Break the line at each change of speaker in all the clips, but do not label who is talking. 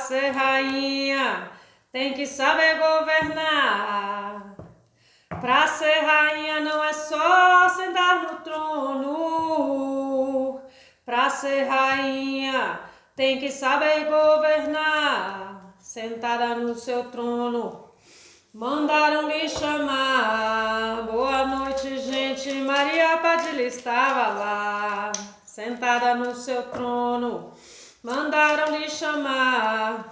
ser rainha tem que saber governar. Pra ser rainha não é só sentar no trono. Pra ser rainha tem que saber governar. Sentada no seu trono, mandaram lhe chamar. Boa noite, gente. Maria Padilha estava lá, sentada no seu trono, mandaram lhe chamar.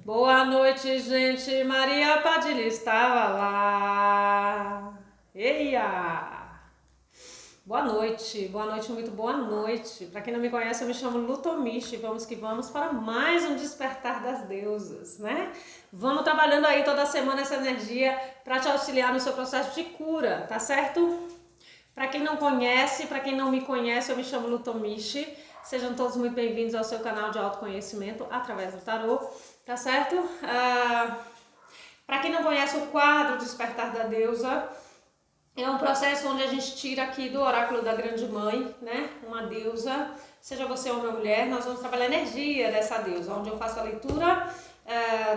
Boa noite, gente. Maria Padilha estava lá. Eia! Boa noite, muito boa noite. Para quem não me conhece, eu me chamo Lutomichi. Vamos que vamos para mais um Despertar das Deusas, né? Vamos trabalhando aí toda semana essa energia para te auxiliar no seu processo de cura, tá certo? Para quem não conhece, para quem não me conhece, eu me chamo Lutomichi. Sejam todos muito bem-vindos ao seu canal de autoconhecimento através do tarô, tá certo? Para quem não conhece o quadro Despertar da Deusa, é um processo onde a gente tira aqui do oráculo da Grande Mãe, né? Uma deusa, seja você homem ou mulher, nós vamos trabalhar a energia dessa deusa, onde eu faço a leitura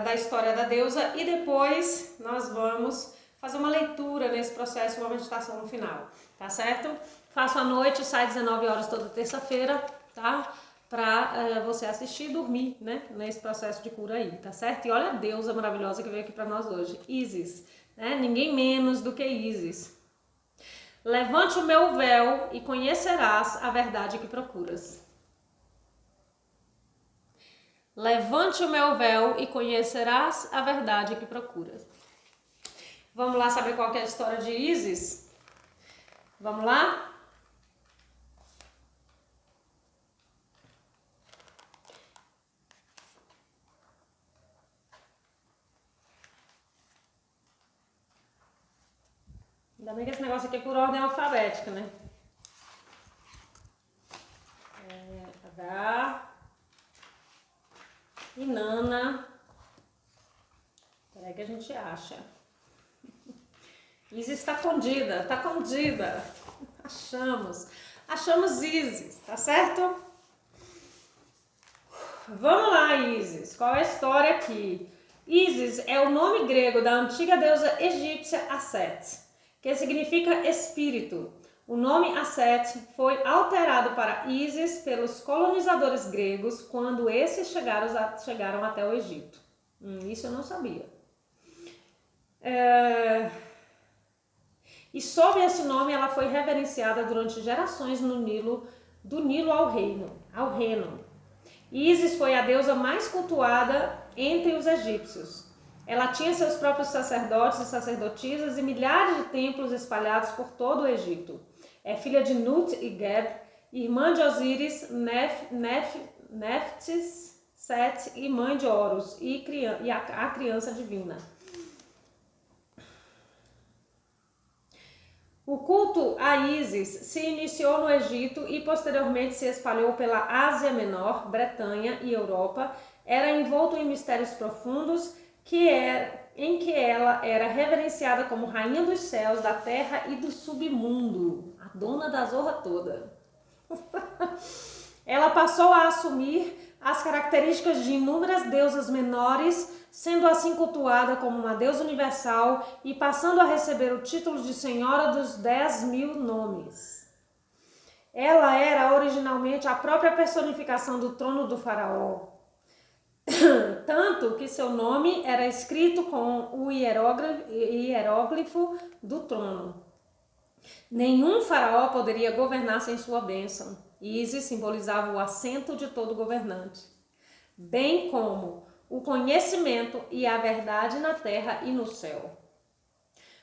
da história da deusa e depois nós vamos fazer uma leitura nesse processo, uma meditação no final, tá certo? Faço à noite, sai 19 horas toda terça-feira, tá? Pra você assistir e dormir, né? Nesse processo de cura aí, tá certo? E olha a deusa maravilhosa que veio aqui pra nós hoje, Isis, né? Ninguém menos do que Isis. Levante o meu véu e conhecerás a verdade que procuras. Levante o meu véu e conhecerás a verdade que procuras. Vamos lá saber qual que é a história de Isis? Vamos lá? Ainda bem que esse negócio aqui é por ordem alfabética, né? H e Nana. Peraí que a gente acha. Isis está escondida, tá escondida. Achamos Isis, tá certo? Vamos lá, Isis. Qual é a história aqui? Isis é o nome grego da antiga deusa egípcia Aset, que significa espírito. O nome Aset foi alterado para Isis pelos colonizadores gregos quando esses chegaram até o Egito. Isso eu não sabia. E sob esse nome ela foi reverenciada durante gerações no Nilo, do Nilo ao Reino. Isis foi a deusa mais cultuada entre os egípcios. Ela tinha seus próprios sacerdotes e sacerdotisas e milhares de templos espalhados por todo o Egito. É filha de Nut e Geb, irmã de Osíris, Neftis, Set e mãe de Horus e a criança divina. O culto a Isis se iniciou no Egito e posteriormente se espalhou pela Ásia Menor, Bretanha e Europa. Era envolto em mistérios profundos em que ela era reverenciada como rainha dos céus, da terra e do submundo, a dona da zorra toda. Ela passou a assumir as características de inúmeras deusas menores, sendo assim cultuada como uma deusa universal e passando a receber o título de Senhora dos 10.000 nomes. Ela era originalmente a própria personificação do trono do faraó, tanto que seu nome era escrito com o hieróglifo do trono. Nenhum faraó poderia governar sem sua bênção. Isis simbolizava o assento de todo governante, bem como o conhecimento e a verdade na terra e no céu.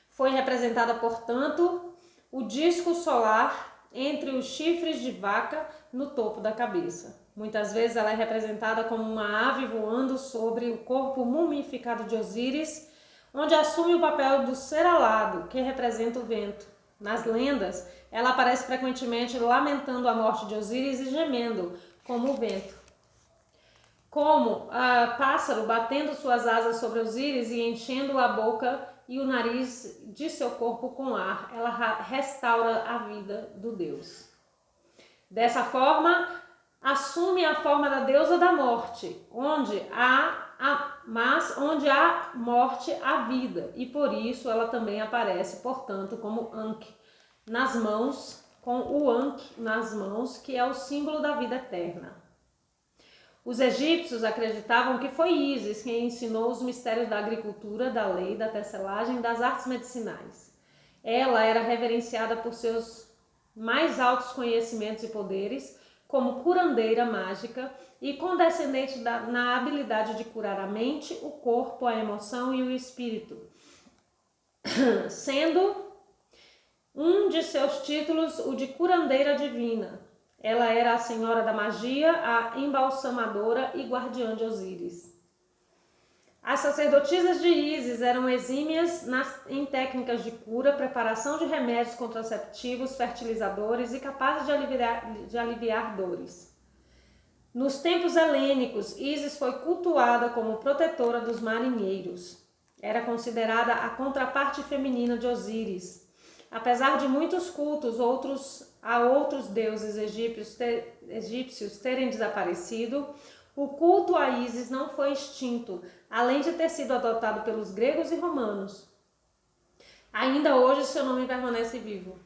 Foi representada, portanto, o disco solar entre os chifres de vaca no topo da cabeça. Muitas vezes ela é representada como uma ave voando sobre o corpo mumificado de Osíris, onde assume o papel do ser alado, que representa o vento. Nas lendas, ela aparece frequentemente lamentando a morte de Osíris e gemendo, como o vento. Como pássaro batendo suas asas sobre Osíris e enchendo a boca e o nariz de seu corpo com ar, ela restaura a vida do deus. Dessa forma, assume a forma da deusa da morte, mas onde há morte, há vida, e por isso ela também aparece, portanto, como Ankh nas mãos, com o Ankh nas mãos, que é o símbolo da vida eterna. Os egípcios acreditavam que foi Ísis quem ensinou os mistérios da agricultura, da lei, da tecelagem e das artes medicinais. Ela era reverenciada por seus mais altos conhecimentos e poderes, como curandeira mágica e condescendente na habilidade de curar a mente, o corpo, a emoção e o espírito, sendo um de seus títulos o de curandeira divina. Ela era a senhora da magia, a embalsamadora e guardiã de Osíris. As sacerdotisas de Ísis eram exímias em técnicas de cura, preparação de remédios contraceptivos, fertilizadores e capazes de aliviar dores. Nos tempos helênicos, Ísis foi cultuada como protetora dos marinheiros. Era considerada a contraparte feminina de Osíris. Apesar de muitos cultos a outros deuses egípcios terem desaparecido, o culto a Ísis não foi extinto, além de ter sido adotado pelos gregos e romanos. Ainda hoje seu nome permanece vivo.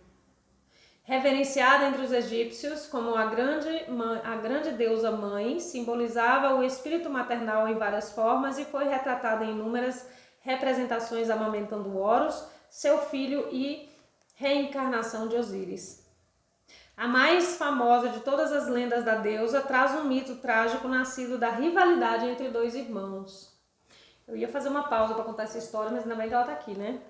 Reverenciada entre os egípcios como a grande deusa mãe, simbolizava o espírito maternal em várias formas e foi retratada em inúmeras representações amamentando Horus, seu filho e reencarnação de Osíris. A mais famosa de todas as lendas da deusa traz um mito trágico nascido da rivalidade entre dois irmãos. Eu ia fazer uma pausa para contar essa história, mas ainda bem que ela está aqui, né?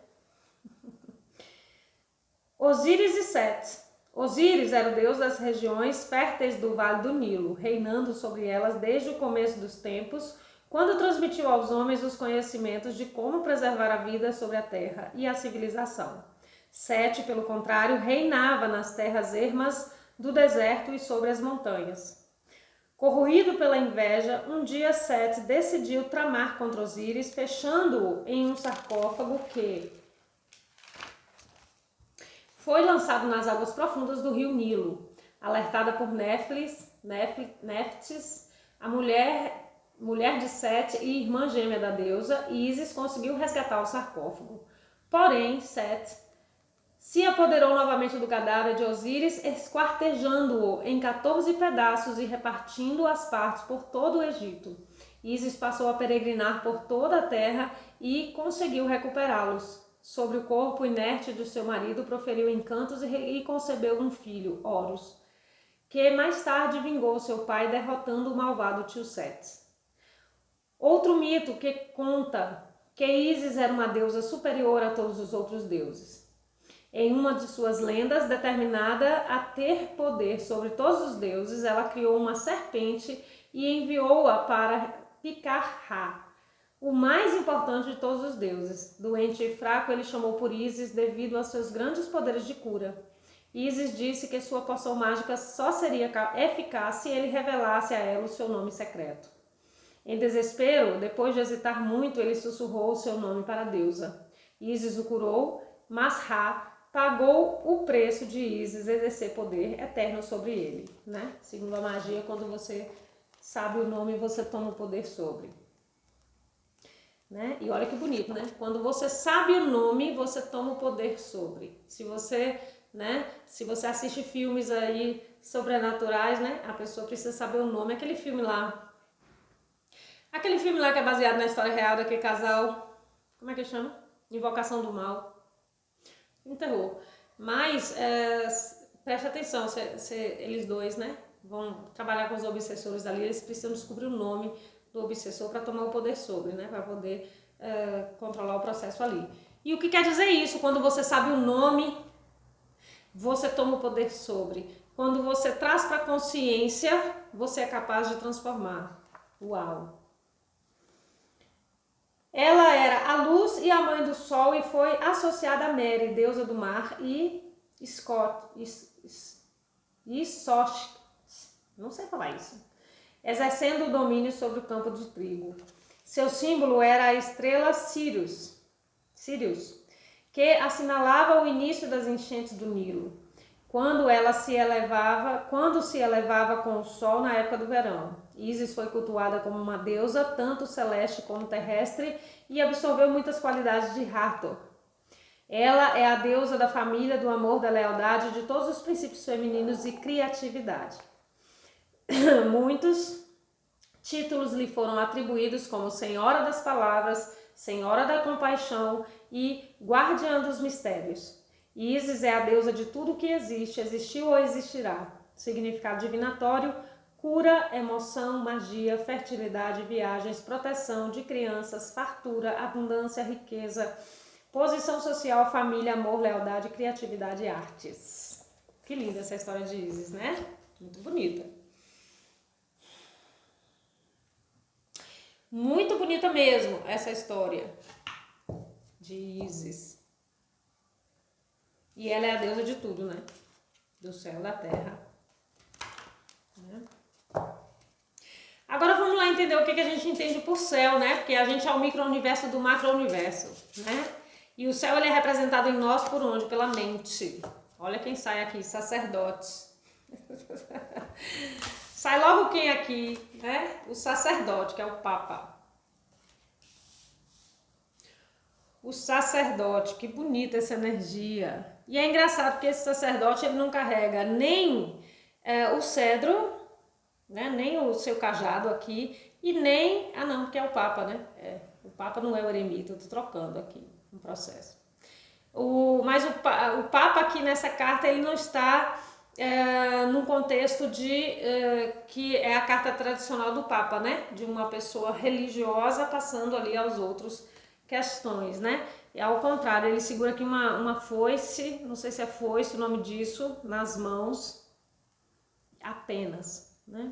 Osíris e Sete. Osíris era o deus das regiões férteis do Vale do Nilo, reinando sobre elas desde o começo dos tempos, quando transmitiu aos homens os conhecimentos de como preservar a vida sobre a terra e a civilização. Sete, pelo contrário, reinava nas terras ermas do deserto e sobre as montanhas. Corroído pela inveja, um dia Sete decidiu tramar contra Osíris, fechando-o em um sarcófago que foi lançado nas águas profundas do rio Nilo. Alertada por Néftis, a mulher de Sete e irmã gêmea da deusa, Ísis conseguiu resgatar o sarcófago. Porém, Sete se apoderou novamente do cadáver de Osíris, esquartejando-o em 14 pedaços e repartindo as partes por todo o Egito. Ísis passou a peregrinar por toda a terra e conseguiu recuperá-los. Sobre o corpo inerte de seu marido, proferiu encantos e concebeu um filho, Horus, que mais tarde vingou seu pai derrotando o malvado tio Sete. Outro mito que conta que Ísis era uma deusa superior a todos os outros deuses. Em uma de suas lendas, determinada a ter poder sobre todos os deuses, ela criou uma serpente e enviou-a para picar Ra, o mais importante de todos os deuses. Doente e fraco, ele chamou por Ísis devido a seus grandes poderes de cura. Ísis disse que sua poção mágica só seria eficaz se ele revelasse a ela o seu nome secreto. Em desespero, depois de hesitar muito, ele sussurrou o seu nome para a deusa. Ísis o curou, mas Ra pagou o preço de Ísis exercer poder eterno sobre ele, né? Segundo a magia, quando você sabe o nome, você toma o poder sobre. Né? E olha que bonito, né? Quando você sabe o nome, você toma o poder sobre. Se você assiste filmes aí sobrenaturais, né? A pessoa precisa saber o nome. Aquele filme lá que é baseado na história real daquele casal, como é que chama? Invocação do Mal. Um terror. Mas preste atenção, eles dois, né? Vão trabalhar com os obsessores ali, eles precisam descobrir o nome do obsessor para tomar o poder sobre, né? Para poder controlar o processo ali. E o que quer dizer isso? Quando você sabe o nome, você toma o poder sobre. Quando você traz para a consciência, você é capaz de transformar. Uau! Ela era a luz e a mãe do sol e foi associada a Mary, deusa do mar, e Soch, não sei falar isso, exercendo o domínio sobre o campo de trigo. Seu símbolo era a estrela Sirius, que assinalava o início das enchentes do Nilo. quando se elevava com o sol na época do verão. Ísis foi cultuada como uma deusa, tanto celeste como terrestre, e absorveu muitas qualidades de Hathor. Ela é a deusa da família, do amor, da lealdade, de todos os princípios femininos e criatividade. Muitos títulos lhe foram atribuídos como Senhora das Palavras, Senhora da Compaixão e Guardiã dos Mistérios. Ísis é a deusa de tudo que existe, existiu ou existirá. Significado divinatório: cura, emoção, magia, fertilidade, viagens, proteção de crianças, fartura, abundância, riqueza, posição social, família, amor, lealdade, criatividade e artes. Que linda essa história de Ísis, né? Muito bonita. Muito bonita mesmo essa história de Ísis. E ela é a deusa de tudo, né? Do céu, da terra. Né? Agora vamos lá entender o que a gente entende por céu, né? Porque a gente é o micro-universo do macro-universo, né? E o céu, ele é representado em nós por onde? Pela mente. Olha quem sai aqui, sacerdotes. Sai logo quem aqui, né? O sacerdote, que é o Papa. O sacerdote, que bonita essa energia. E é engraçado porque esse sacerdote, ele não carrega nem o cedro, né? Nem o seu cajado aqui, e nem... Ah não, porque é o Papa, né? O Papa não é o eremita, eu tô trocando aqui no processo. Mas o Papa aqui nessa carta, ele não está num contexto que é a carta tradicional do Papa, né? De uma pessoa religiosa passando ali aos outros questões, né? E ao contrário, ele segura aqui uma foice, não sei se é foice o nome disso, nas mãos, apenas, né?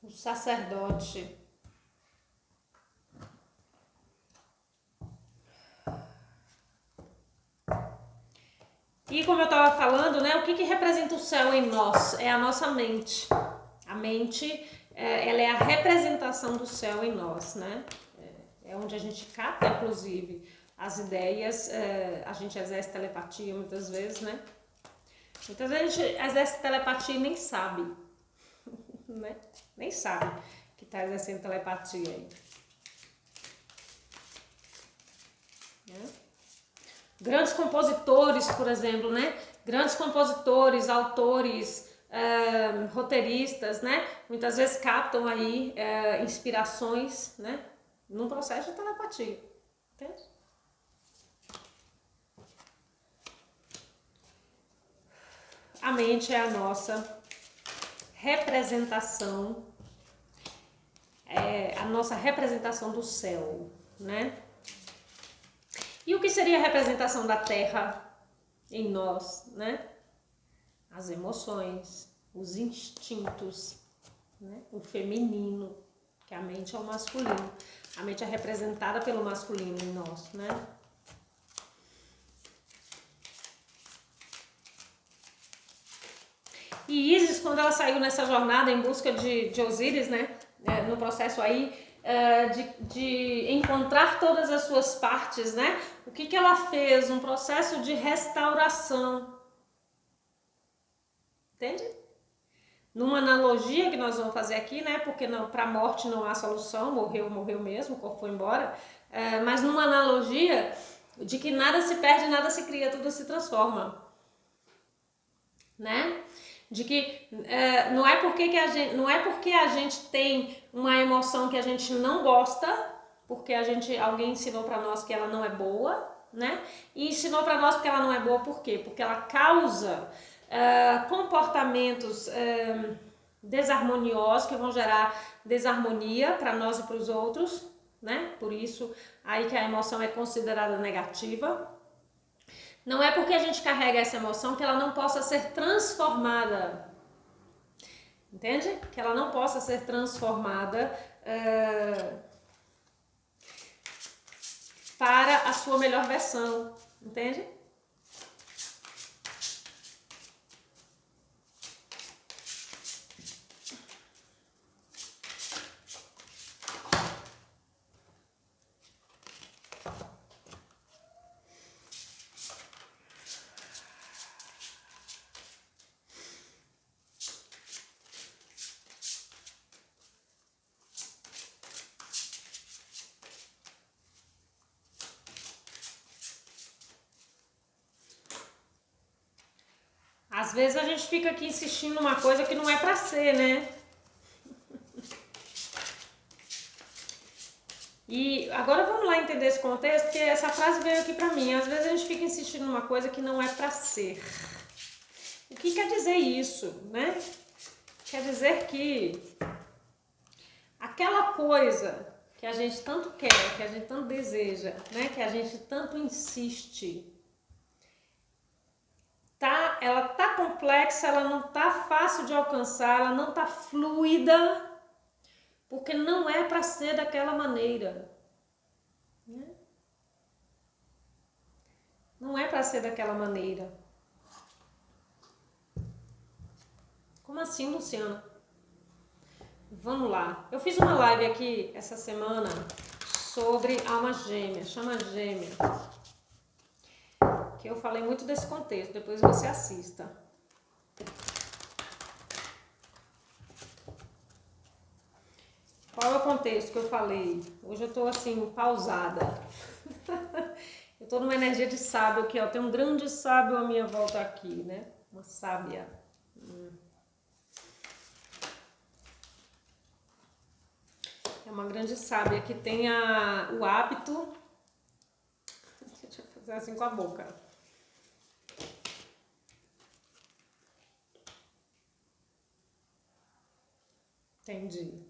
O sacerdote. E como eu estava falando, né, o que representa o céu em nós? É a nossa mente. A mente, ela é a representação do céu em nós, né? É onde a gente capta, inclusive, as ideias. A gente exerce telepatia muitas vezes, né? Muitas vezes a gente exerce telepatia e nem sabe, né? Nem sabe que está exercendo telepatia aí. Grandes compositores, por exemplo, né? Grandes compositores, autores, roteiristas, né? Muitas vezes captam aí inspirações, né? Num processo de telepatia. Entende? A mente é a nossa representação, a nossa representação do céu, né? E o que seria a representação da Terra em nós, né? As emoções, os instintos, né? O feminino, que a mente é o masculino. A mente é representada pelo masculino em nós, né? E Ísis, quando ela saiu nessa jornada em busca de Osíris, né? No processo aí de encontrar todas as suas partes, né? O que ela fez? Um processo de restauração. Entende? Numa analogia que nós vamos fazer aqui, né? Porque para a morte não há solução, morreu, morreu mesmo, o corpo foi embora. Mas numa analogia de que nada se perde, nada se cria, tudo se transforma. Né? De que não é porque a gente tem uma emoção que a gente não gosta, porque alguém ensinou para nós que ela não é boa, né? E ensinou para nós que ela não é boa por quê? Porque ela causa comportamentos desarmoniosos que vão gerar desarmonia para nós e para os outros, né? Por isso aí que a emoção é considerada negativa. Não é porque a gente carrega essa emoção que ela não possa ser transformada. Entende? Que ela não possa ser transformada para a sua melhor versão. Entende? Às vezes a gente fica aqui insistindo numa coisa que não é pra ser, né? E agora vamos lá entender esse contexto, porque essa frase veio aqui pra mim. Às vezes a gente fica insistindo numa coisa que não é pra ser. O que quer dizer isso, né? Quer dizer que aquela coisa que a gente tanto quer, que a gente tanto deseja, né? Que a gente tanto insiste, ela tá complexa, ela não tá fácil de alcançar, ela não tá fluida, porque não é para ser daquela maneira, né? Não é para ser daquela maneira. Como assim, Luciana? Vamos lá. Eu fiz uma live aqui essa semana sobre alma gêmea, chama gêmea. Que eu falei muito desse contexto, depois você assista. Qual é o contexto que eu falei? Hoje eu tô assim, pausada. Eu tô numa energia de sábio aqui, ó. Tem um grande sábio à minha volta aqui, né? Uma sábia. É uma grande sábia que tem o hábito. Deixa eu fazer assim com a boca. Entendi.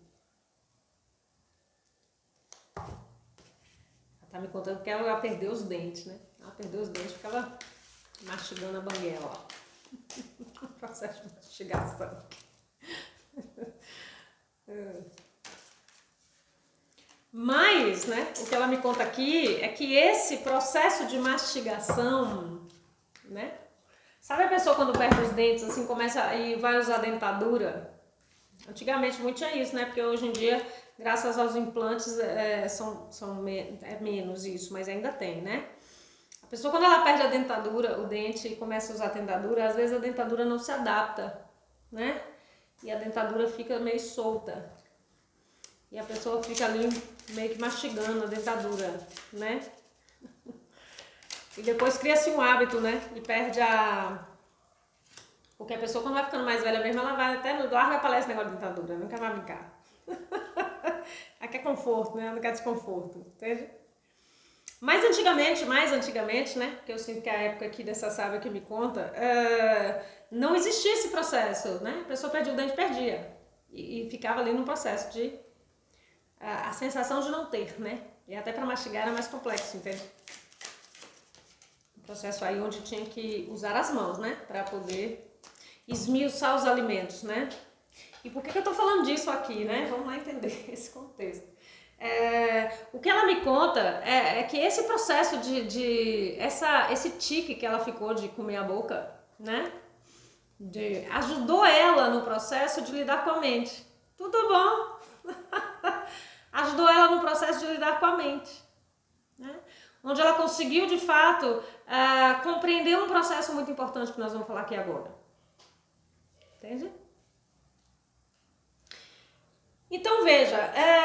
Ela tá me contando que ela perdeu os dentes, né? Ela perdeu os dentes porque ela mastigando a banguela, ó. Processo de mastigação. Mas, né, o que ela me conta aqui é que esse processo de mastigação, né? Sabe a pessoa quando perde os dentes, assim, começa e vai usar dentadura? Antigamente muito tinha isso, né? Porque hoje em dia, graças aos implantes, é menos isso, mas ainda tem, né? A pessoa quando ela perde a dentadura, o dente, e começa a usar a dentadura, às vezes a dentadura não se adapta, né? E a dentadura fica meio solta. E a pessoa fica ali meio que mastigando a dentadura, né? E depois cria-se um hábito, né? E perde a... Porque a pessoa, quando vai ficando mais velha mesmo, ela vai até no larga a palestra negócio de dentadura, não quer mais brincar. Ela quer conforto, né? Ela não quer desconforto, entende? Mais antigamente, né? Porque eu sinto que a época aqui dessa sábia que me conta, não existia esse processo, né? A pessoa perdia o dente, perdia. E ficava ali no processo de... a sensação de não ter, né? E até para mastigar era mais complexo, entende? Um processo aí onde tinha que usar as mãos, né? Para poder esmiuçar os alimentos, né? E por que eu tô falando disso aqui, né? Vamos lá entender esse contexto. O que ela me conta é que esse processo esse tique que ela ficou de comer a boca, né? Ajudou ela no processo de lidar com a mente. Tudo bom? Ajudou ela no processo de lidar com a mente, né? Onde ela conseguiu, de fato, compreender um processo muito importante que nós vamos falar aqui agora. Entende? Então, veja,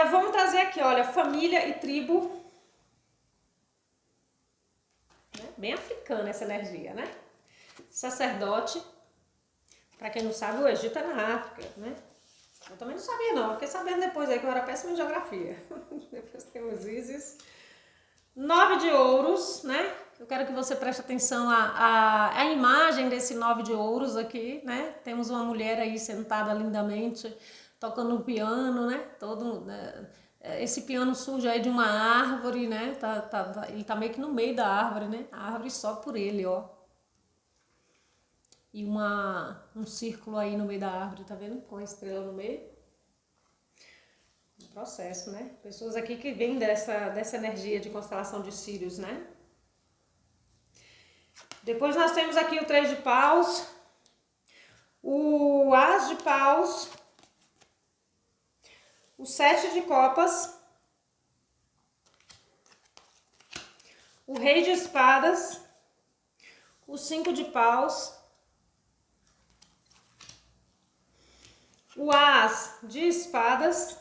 vamos trazer aqui, olha, família e tribo. Né? Bem africana essa energia, né? Sacerdote. Para quem não sabe, o Egito é na África, né? Eu também não sabia, não. Fiquei sabendo depois aí que eu era péssima em geografia. Depois tem os Isis. 9 de ouros, né? Eu quero que você preste atenção à imagem desse 9 de ouros aqui, né? Temos uma mulher aí sentada lindamente, tocando um piano, né? Esse piano surge aí de uma árvore, né? Ele tá meio que no meio da árvore, né? A árvore sobe por ele, ó. E um círculo aí no meio da árvore, tá vendo? Com a estrela no meio. Um processo, né? Pessoas aqui que vêm dessa energia de constelação de Sírios, né? Depois nós temos aqui o 3 de paus, o as de paus, o 7 de copas, o rei de espadas, o 5 de paus, o as de espadas,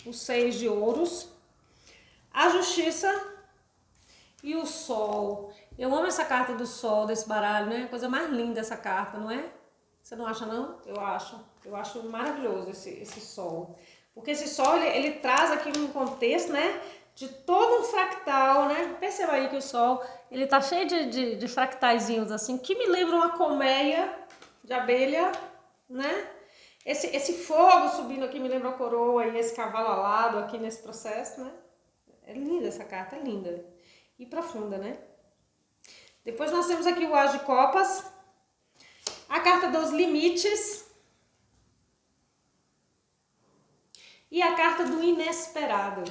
o 6 de ouros, a justiça e o sol. Eu amo essa carta do sol desse baralho, né? Coisa mais linda essa carta, não é? Você não acha, não? Eu acho. Eu acho maravilhoso esse sol. Porque esse sol, ele traz aqui um contexto, né? De todo um fractal, né? Perceba aí que o sol, ele tá cheio de fractaizinhos assim, que me lembram uma colmeia de abelha, né? Esse fogo subindo aqui me lembra a coroa e esse cavalo alado aqui nesse processo, né? É linda essa carta, é linda. E profunda, né? Depois nós temos aqui o As de Copas, a carta dos limites e a carta do inesperado.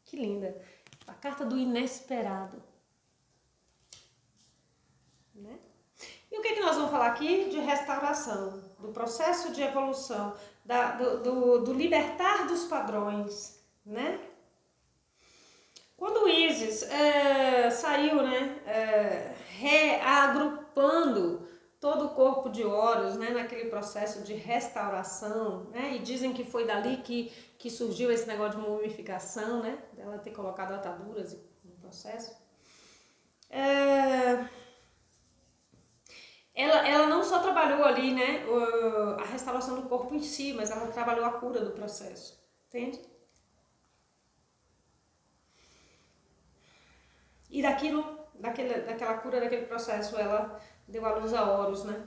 Que linda. A carta do inesperado. Né? E o que nós vamos falar aqui? De restauração, do processo de evolução, do libertar dos padrões, né? Quando o Isis saiu, né, reagrupando todo o corpo de Horus, né, naquele processo de restauração, né, e dizem que foi dali que surgiu esse negócio de mumificação, né, dela ter colocado ataduras no processo. Ela não só trabalhou ali, né, a restauração do corpo em si, mas ela trabalhou a cura do processo, entende? E daquela cura, daquele processo, ela deu à luz a Horus, né?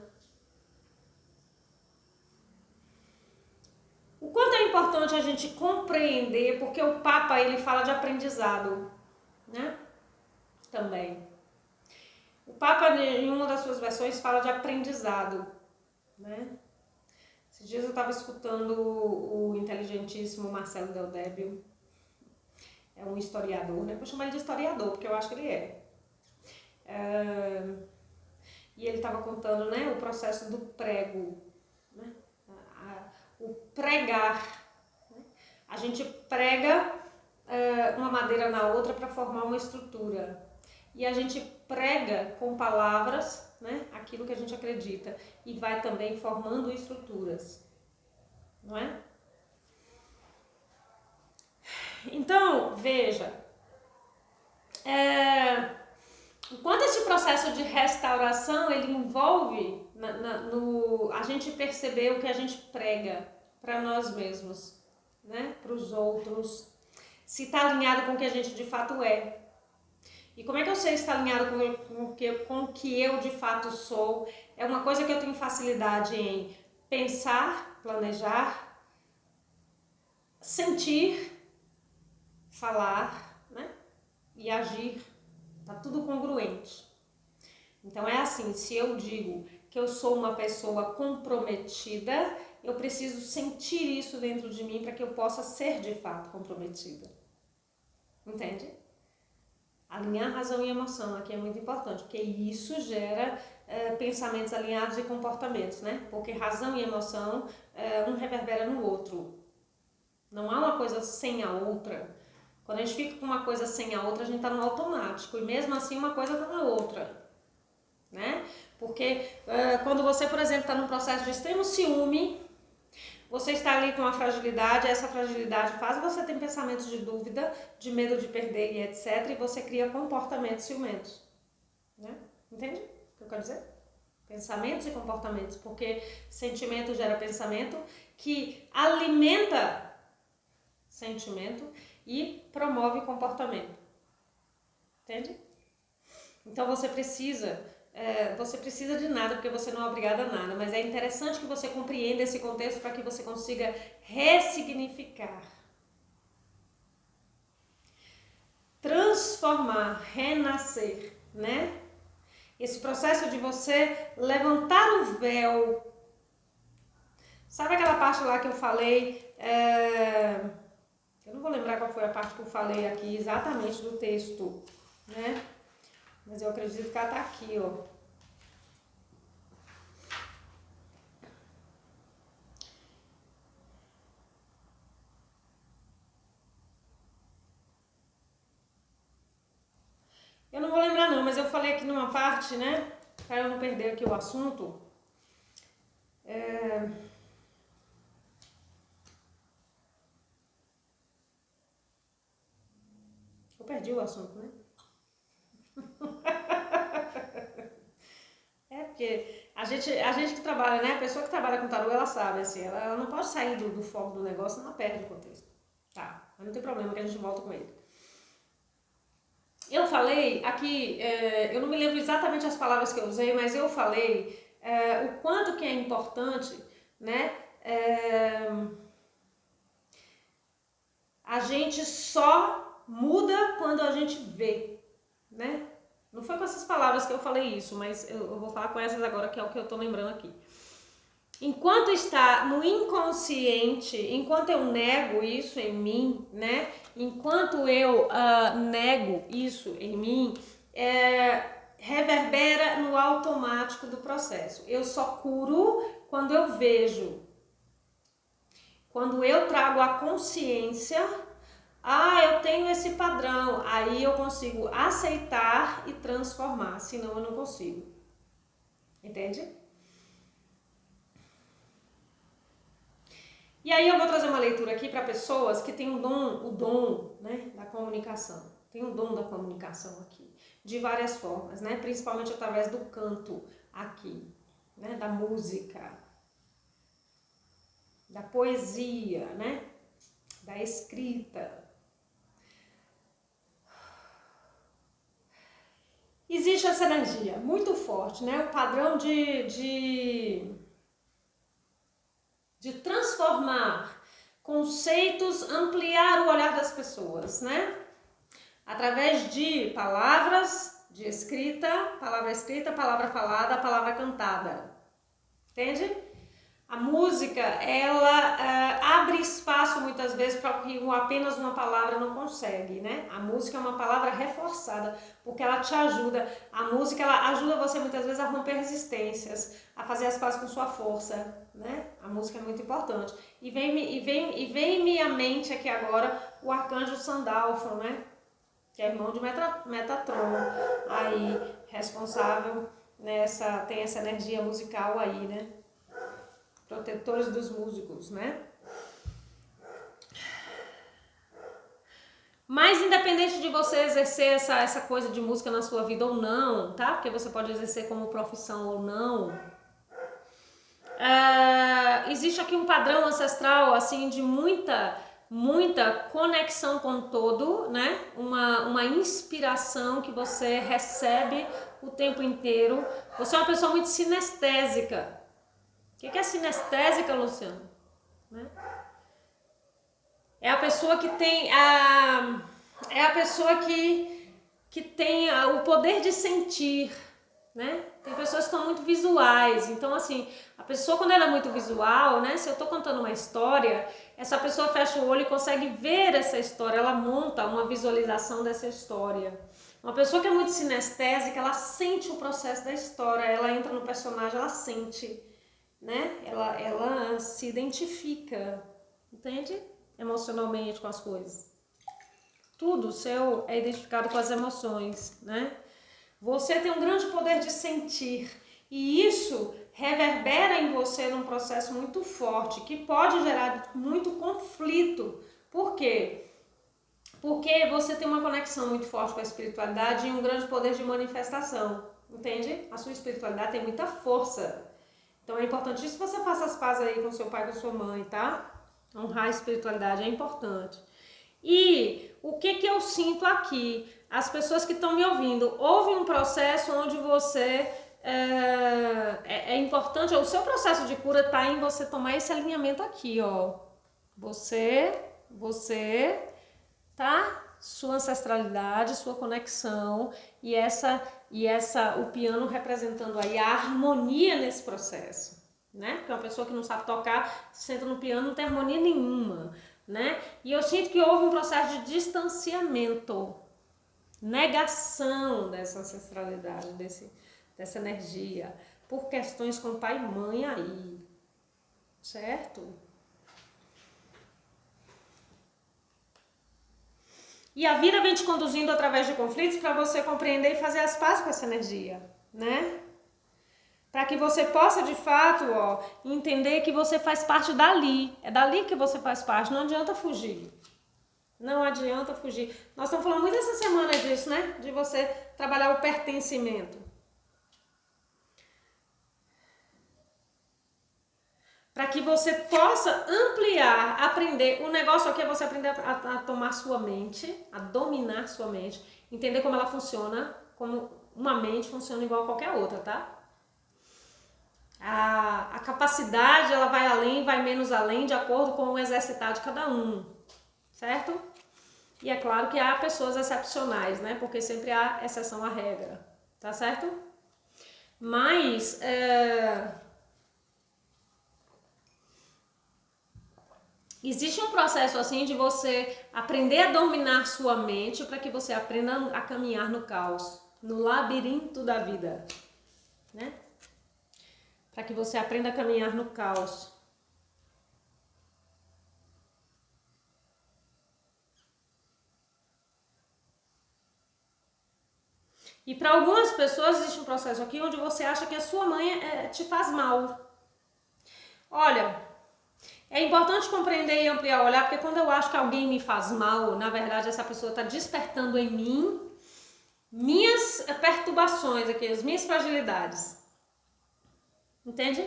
O quanto é importante a gente compreender, porque o Papa, ele fala de aprendizado, né? Também. O Papa, em uma das suas versões, fala de aprendizado, né? Esses dias eu estava escutando o inteligentíssimo Marcelo Del Débio, é um historiador, né? Vou chamar ele de historiador, porque eu acho que ele é. E ele estava contando, né, o processo do prego, né? O pregar. Né? A gente prega uma madeira na outra para formar uma estrutura. E a gente prega com palavras, né, aquilo que a gente acredita. E vai também formando estruturas. Não é? Então, veja. Enquanto esse processo de restauração, ele envolve a gente perceber o que a gente prega para nós mesmos, né? Para os outros, se está alinhado com o que a gente de fato é. E como é que eu sei se está alinhado com o que eu de fato sou? É uma coisa que eu tenho facilidade em pensar, planejar, sentir, falar, né? E agir. Tá tudo congruente. Então é assim, se eu digo que eu sou uma pessoa comprometida, eu preciso sentir isso dentro de mim para que eu possa ser de fato comprometida. Entende? Alinhar razão e emoção aqui é muito importante, porque isso gera pensamentos alinhados e comportamentos, né? Porque razão e emoção, um reverbera no outro. Não há uma coisa sem a outra. Quando a gente fica com uma coisa sem a outra, a gente está no automático. E mesmo assim, uma coisa está na outra. Né? Porque quando você, por exemplo, está num processo de extremo ciúme, você está ali com uma fragilidade, essa fragilidade faz você ter pensamentos de dúvida, de medo de perder e etc. E você cria comportamentos ciumentos. Né? Entende o que eu quero dizer? Pensamentos e comportamentos. Porque sentimento gera pensamento que alimenta sentimento e promove comportamento. Entende? Então você precisa de nada, porque você não é obrigado a nada, mas é interessante que você compreenda esse contexto para que você consiga ressignificar, transformar, renascer, né? Esse processo de você levantar o véu. Sabe aquela parte lá que eu falei? Eu não vou lembrar qual foi a parte que eu falei aqui exatamente do texto, né? Mas eu acredito que ela tá aqui, ó. Eu não vou lembrar não, mas eu falei aqui numa parte, né? Para eu não perder aqui o assunto. Eu perdi o assunto, né? Porque a gente que trabalha, né? A pessoa que trabalha com tarô, ela sabe, assim, ela não pode sair do foco do negócio, ela perde o contexto. Tá, mas não tem problema que a gente volta com ele. Eu falei aqui, eu não me lembro exatamente as palavras que eu usei, mas eu falei o quanto que é importante, né? A gente só muda quando a gente vê, né? Não foi com essas palavras que eu falei isso, mas eu vou falar com essas agora, que é o que eu tô lembrando aqui. Enquanto está no inconsciente, enquanto eu nego isso em mim, né? Enquanto eu nego isso em mim, reverbera no automático do processo. Eu só curo quando eu vejo. Quando eu trago a consciência, eu tenho esse padrão, aí eu consigo aceitar e transformar, senão eu não consigo. Entende? E aí eu vou trazer uma leitura aqui para pessoas que têm o dom, né, da comunicação. Tem um dom da comunicação aqui, de várias formas, né? Principalmente através do canto aqui, né? Da música, da poesia, né? Da escrita. Existe essa energia muito forte, né? O padrão de transformar conceitos, ampliar o olhar das pessoas, né? Através de palavras, de escrita, palavra falada, palavra cantada. Entende? A música, ela abre espaço muitas vezes para o que apenas uma palavra não consegue, né? A música é uma palavra reforçada, porque ela te ajuda. A música, ela ajuda você muitas vezes a romper resistências, a fazer as pazes com sua força, né? A música é muito importante. E vem-me à mente aqui agora o arcanjo Sandalfo, né? Que é irmão de Metatron, aí responsável tem essa energia musical aí, né? Protetores dos músicos, né? Mas independente de você exercer essa coisa de música na sua vida ou não, tá? Porque você pode exercer como profissão ou não. Existe aqui um padrão ancestral, assim, de muita conexão com o todo, né? Uma inspiração que você recebe o tempo inteiro. Você é uma pessoa muito sinestésica. O que é sinestésica, Luciano? Né? É a pessoa que tem é a pessoa que tem o poder de sentir, né? Tem pessoas que estão muito visuais, então assim, a pessoa quando ela é muito visual, né? Se eu tô contando uma história, essa pessoa fecha o olho e consegue ver essa história, ela monta uma visualização dessa história. Uma pessoa que é muito sinestésica, ela sente o processo da história, ela entra no personagem, ela sente, né? Ela se identifica, entende? Emocionalmente com as coisas. Tudo seu é identificado com as emoções, né? Você tem um grande poder de sentir e isso reverbera em você num processo muito forte que pode gerar muito conflito. Por quê? Porque você tem uma conexão muito forte com a espiritualidade e um grande poder de manifestação, entende? A sua espiritualidade tem muita força. Então é importantíssimo que você faça as pazes aí com seu pai e com sua mãe, tá? Honrar a espiritualidade é importante. E o que eu sinto aqui? As pessoas que estão me ouvindo, houve um processo onde você é importante, o seu processo de cura está em você tomar esse alinhamento aqui, ó. Você, tá? Sua ancestralidade, sua conexão e o piano representando aí a harmonia nesse processo, né? Porque uma pessoa que não sabe tocar, senta no piano, não tem harmonia nenhuma, né? E eu sinto que houve um processo de distanciamento, negação dessa ancestralidade, dessa energia, por questões com pai e mãe aí, certo? E a vida vem te conduzindo através de conflitos para você compreender e fazer as pazes com essa energia, né? Para que você possa, de fato, entender que você faz parte dali. É dali que você faz parte, não adianta fugir. Não adianta fugir. Nós estamos falando muito essa semana disso, né? De você trabalhar o pertencimento. para que você possa ampliar, aprender. O negócio aqui é você aprender a tomar sua mente, a dominar sua mente, entender como ela funciona, como uma mente funciona igual a qualquer outra, tá? A capacidade, ela vai além, vai menos além, de acordo com o exercitar de cada um, certo? E é claro que há pessoas excepcionais, né? Porque sempre há exceção à regra, tá certo? Mas existe um processo assim de você aprender a dominar sua mente para que você aprenda a caminhar no caos, no labirinto da vida, né? Para que você aprenda a caminhar no caos. E para algumas pessoas existe um processo aqui onde você acha que a sua mãe te faz mal. Olha, é importante compreender e ampliar o olhar, porque quando eu acho que alguém me faz mal, na verdade essa pessoa está despertando em mim minhas perturbações aqui, as minhas fragilidades. Entende?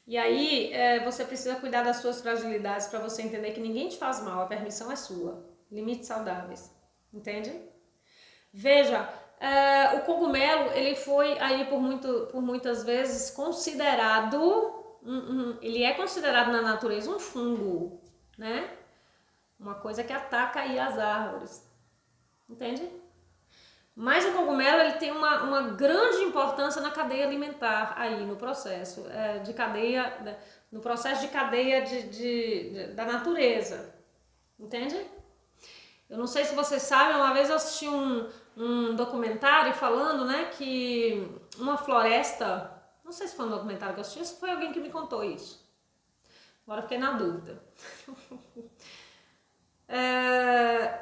E aí você precisa cuidar das suas fragilidades para você entender que ninguém te faz mal, a permissão é sua. Limites saudáveis. Entende? Veja, o cogumelo, ele foi aí por muitas vezes considerado, ele é considerado na natureza um fungo, né? Uma coisa que ataca aí as árvores, entende? Mas o cogumelo, ele tem uma grande importância na cadeia alimentar aí, no processo de cadeia, no processo de cadeia da natureza, entende? Eu não sei se vocês sabem, uma vez eu assisti um documentário falando, né, que uma floresta, não sei se foi um documentário que eu assisti, ou se foi alguém que me contou isso. Agora eu fiquei na dúvida.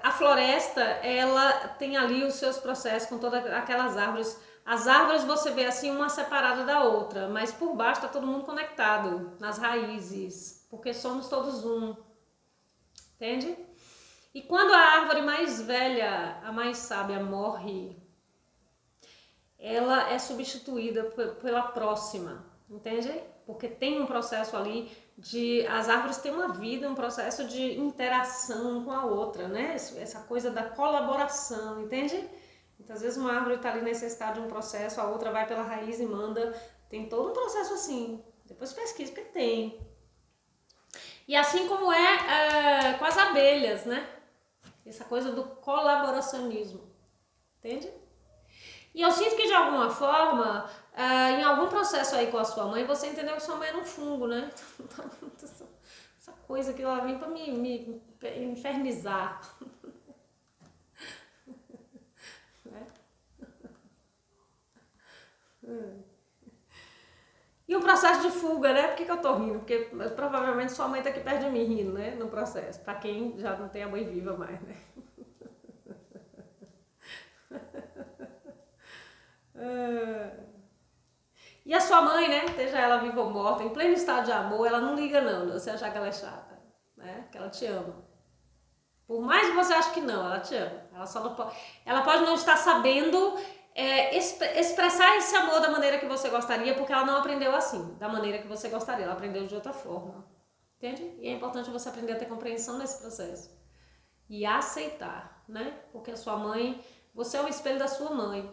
A floresta, ela tem ali os seus processos com todas aquelas árvores. As árvores você vê assim uma separada da outra, mas por baixo está todo mundo conectado, nas raízes, porque somos todos um. Entende? E quando a árvore mais velha, a mais sábia, morre, ela é substituída pela próxima, entende? Porque tem um processo ali as árvores têm uma vida, um processo de interação com a outra, né? Essa coisa da colaboração, entende? Muitas vezes uma árvore está ali necessitada de um processo, a outra vai pela raiz e manda, tem todo um processo assim. Depois pesquisa, porque tem. E assim como com as abelhas, né? Essa coisa do colaboracionismo, entende? E eu sinto que de alguma forma, em algum processo aí com a sua mãe, você entendeu que sua mãe era um fungo, né? Essa coisa que ela vem pra me infernizar. E o processo de fuga, né? Por que eu tô rindo? Porque provavelmente sua mãe tá aqui perto de mim rindo, né? No processo. Pra quem já não tem a mãe viva mais, né? E a sua mãe, né? Seja ela viva ou morta, em pleno estado de amor, ela não liga não, você achar que ela é chata, né? Que ela te ama. Por mais que você ache que não, ela te ama. Ela pode não estar sabendo expressar esse amor da maneira que você gostaria, porque ela não aprendeu assim, da maneira que você gostaria, ela aprendeu de outra forma. Entende? E é importante você aprender a ter compreensão nesse processo. E aceitar, né? Porque a sua mãe, você é o espelho da sua mãe.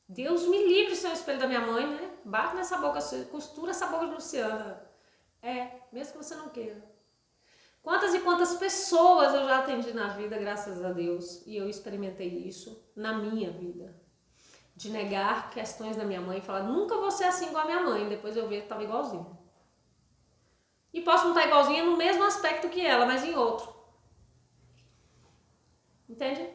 Deus me livre de ser o espelho da minha mãe, né? Bate nessa boca, costura essa boca de Luciana. Mesmo que você não queira. Quantas e quantas pessoas eu já atendi na vida, graças a Deus, e eu experimentei isso na minha vida. De negar questões da minha mãe e falar, nunca vou ser assim igual a minha mãe, depois eu ver que estava igualzinho. E posso não estar igualzinha no mesmo aspecto que ela, mas em outro. Entende?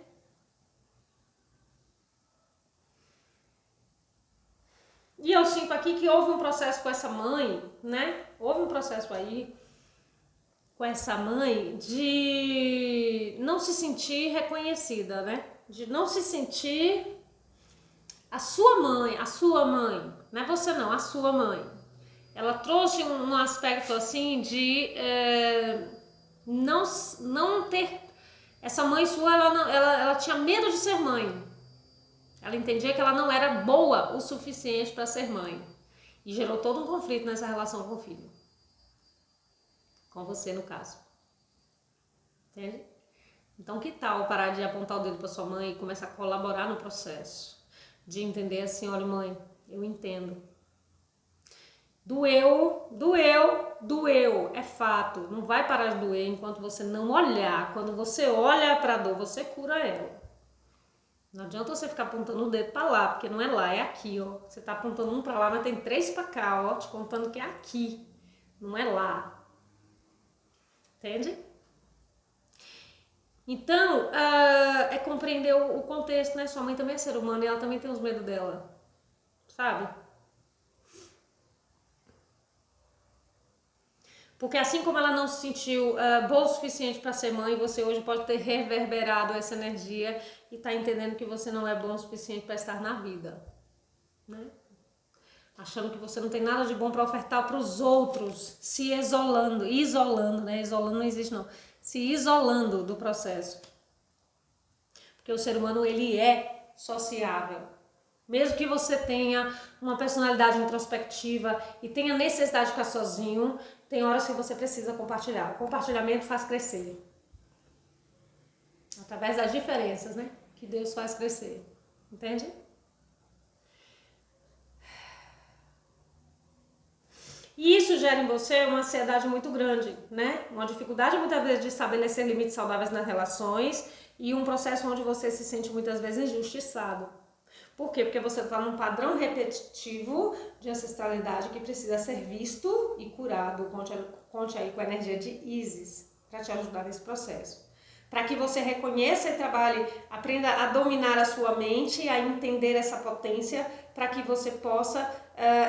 E eu sinto aqui que houve um processo com essa mãe, né? Houve um processo aí com essa mãe de não se sentir reconhecida, né? De não se sentir a sua mãe, não é você não, a sua mãe. Ela trouxe um aspecto assim de não ter... Essa mãe sua, ela tinha medo de ser mãe. Ela entendia que ela não era boa o suficiente para ser mãe. E gerou todo um conflito nessa relação com o filho. Com você, no caso. Entende? Então, que tal parar de apontar o dedo para sua mãe e começar a colaborar no processo? De entender assim, olha mãe, eu entendo. Doeu, é fato. Não vai parar de doer enquanto você não olhar. Quando você olha para a dor, você cura ela. Não adianta você ficar apontando o dedo para lá, porque não é lá, é aqui, ó. Você tá apontando um para lá, mas tem 3 para cá, ó, te contando que é aqui, não é lá. Entende? Então, é compreender o contexto, né? Sua mãe também é ser humana e ela também tem os medos dela, sabe? Porque assim como ela não se sentiu boa o suficiente para ser mãe, você hoje pode ter reverberado essa energia e tá entendendo que você não é bom o suficiente para estar na vida, né? Achando que você não tem nada de bom para ofertar para os outros, se isolando, né? Isolando não existe não. Se isolando do processo. Porque o ser humano, ele é sociável. Mesmo que você tenha uma personalidade introspectiva e tenha necessidade de ficar sozinho, tem horas que você precisa compartilhar. O compartilhamento faz crescer. Através das diferenças, né? Que Deus faz crescer. Entende? E isso gera em você uma ansiedade muito grande, né? Uma dificuldade muitas vezes de estabelecer limites saudáveis nas relações e um processo onde você se sente muitas vezes injustiçado. Por quê? Porque você está num padrão repetitivo de ancestralidade que precisa ser visto e curado. Conte aí com a energia de Isis para te ajudar nesse processo. Para que você reconheça e trabalhe, aprenda a dominar a sua mente, a entender essa potência, para que você possa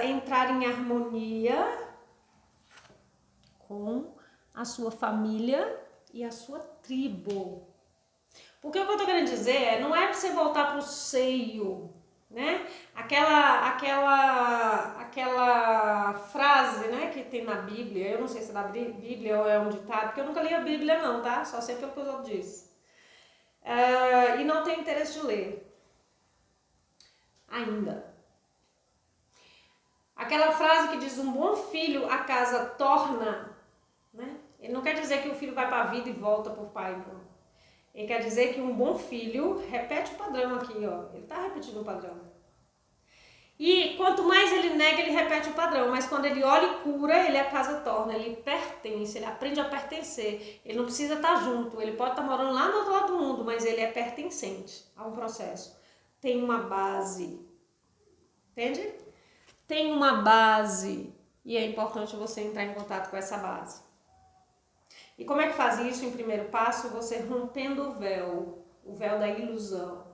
entrar em harmonia com a sua família e a sua tribo. Porque o que eu tô querendo dizer não é para você voltar pro seio, né? Aquela frase, né, que tem na Bíblia, eu não sei se é da Bíblia ou é um ditado, porque eu nunca li a Bíblia não, tá? Só sei pelo que os outros dizem. E não tenho interesse de ler. Ainda. Aquela frase que diz, um bom filho a casa torna, né? Ele não quer dizer que o filho vai para a vida e volta pro pai, não. Ele quer dizer que um bom filho repete o padrão aqui, ó. Ele tá repetindo o padrão. E quanto mais ele nega, ele repete o padrão. Mas quando ele olha e cura, ele a casa torna. Ele pertence, ele aprende a pertencer. Ele não precisa estar junto. Ele pode estar morando lá no outro lado do mundo, mas ele é pertencente a um processo. Tem uma base. Entende? Tem uma base. E é importante você entrar em contato com essa base. E como é que faz isso em primeiro passo? Você rompendo o véu da ilusão.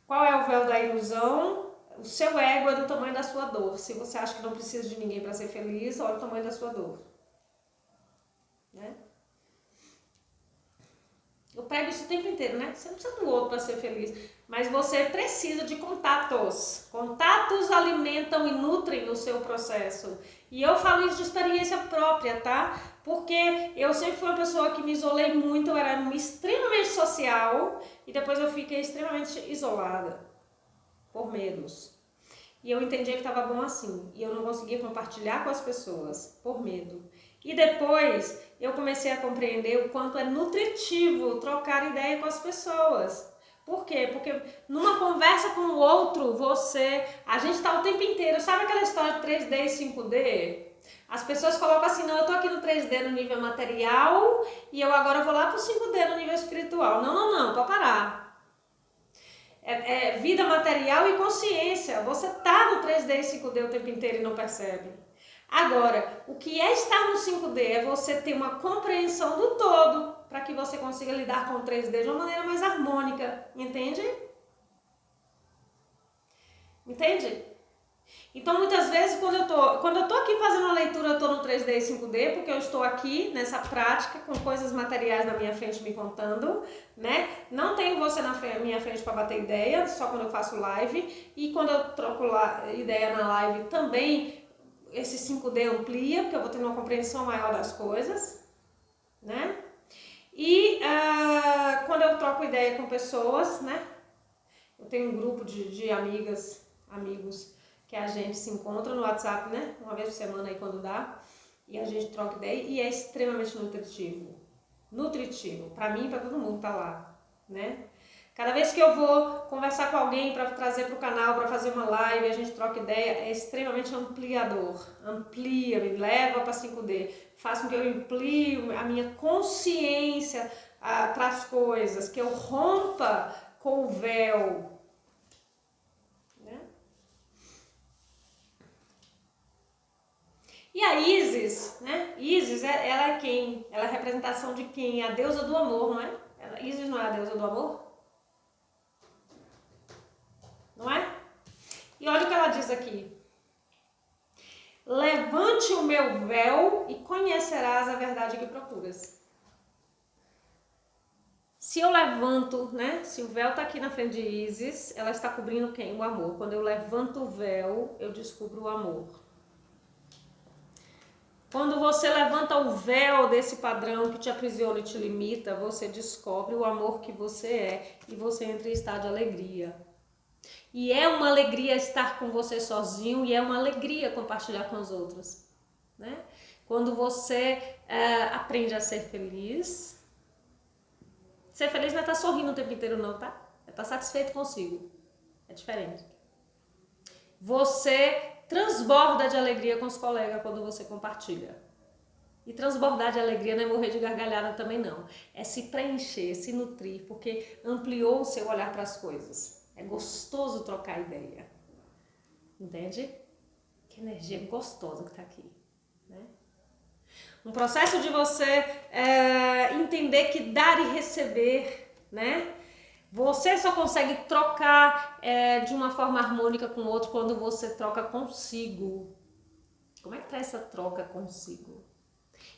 Qual é o véu da ilusão? O seu ego é do tamanho da sua dor. Se você acha que não precisa de ninguém para ser feliz, olha o tamanho da sua dor. Né? Eu pego isso o tempo inteiro, né? Você não precisa do outro para ser feliz, mas você precisa de contatos. Contatos alimentam e nutrem o seu processo. E eu falo isso de experiência própria, tá? Porque eu sempre fui uma pessoa que me isolei muito, eu era extremamente social e depois eu fiquei extremamente isolada por medos. E eu entendia que estava bom assim. E eu não conseguia compartilhar com as pessoas por medo. E depois eu comecei a compreender o quanto é nutritivo trocar ideia com as pessoas. Por quê? Porque numa conversa com o outro, a gente tá o tempo inteiro, sabe aquela história de 3D e 5D? As pessoas colocam assim, não, eu tô aqui no 3D no nível material e eu agora vou lá pro 5D no nível espiritual. Não, pode parar. É vida material e consciência. Você tá no 3D e 5D o tempo inteiro e não percebe. Agora, o que é estar no 5D é você ter uma compreensão do todo para que você consiga lidar com o 3D de uma maneira mais harmônica, entende? Entende? Então, muitas vezes, quando eu tô aqui fazendo uma leitura, eu tô no 3D e 5D, porque eu estou aqui nessa prática com coisas materiais na minha frente me contando, né? Não tenho você na minha frente para bater ideia, só quando eu faço live. E quando eu troco ideia na live também, esse 5D amplia, porque eu vou ter uma compreensão maior das coisas, né? E quando eu troco ideia com pessoas, né? Eu tenho um grupo de amigos que a gente se encontra no WhatsApp, né? Uma vez por semana aí quando dá. E a gente troca ideia e é extremamente nutritivo. Nutritivo. Pra mim e pra todo mundo tá lá, né? Cada vez que eu vou conversar com alguém para trazer para o canal, para fazer uma live, a gente troca ideia, é extremamente ampliador. Amplia, me leva para 5D. Faz com que eu amplie a minha consciência para as coisas, que eu rompa com o véu. Né? E a Isis, né? Isis, ela é quem? Ela é a representação de quem? A deusa do amor, não é? Isis não é a deusa do amor? Não é? E olha o que ela diz aqui. Levante o meu véu e conhecerás a verdade que procuras. Se eu levanto, né? Se o véu está aqui na frente de Isis, ela está cobrindo quem? O amor. Quando eu levanto o véu, eu descubro o amor. Quando você levanta o véu desse padrão que te aprisiona e te limita, você descobre o amor que você é e você entra em estado de alegria. E é uma alegria estar com você sozinho e é uma alegria compartilhar com os outros, né? Quando você aprende a ser feliz não é estar sorrindo o tempo inteiro não, tá? É estar satisfeito consigo, é diferente. Você transborda de alegria com os colegas quando você compartilha. E transbordar de alegria não é morrer de gargalhada também não, é se preencher, se nutrir, porque ampliou o seu olhar para as coisas. É gostoso trocar ideia, entende? Que energia gostosa que tá aqui, né? Um processo de você entender que dar e receber, né? Você só consegue trocar de uma forma harmônica com o outro quando você troca consigo. Como é que tá essa troca consigo?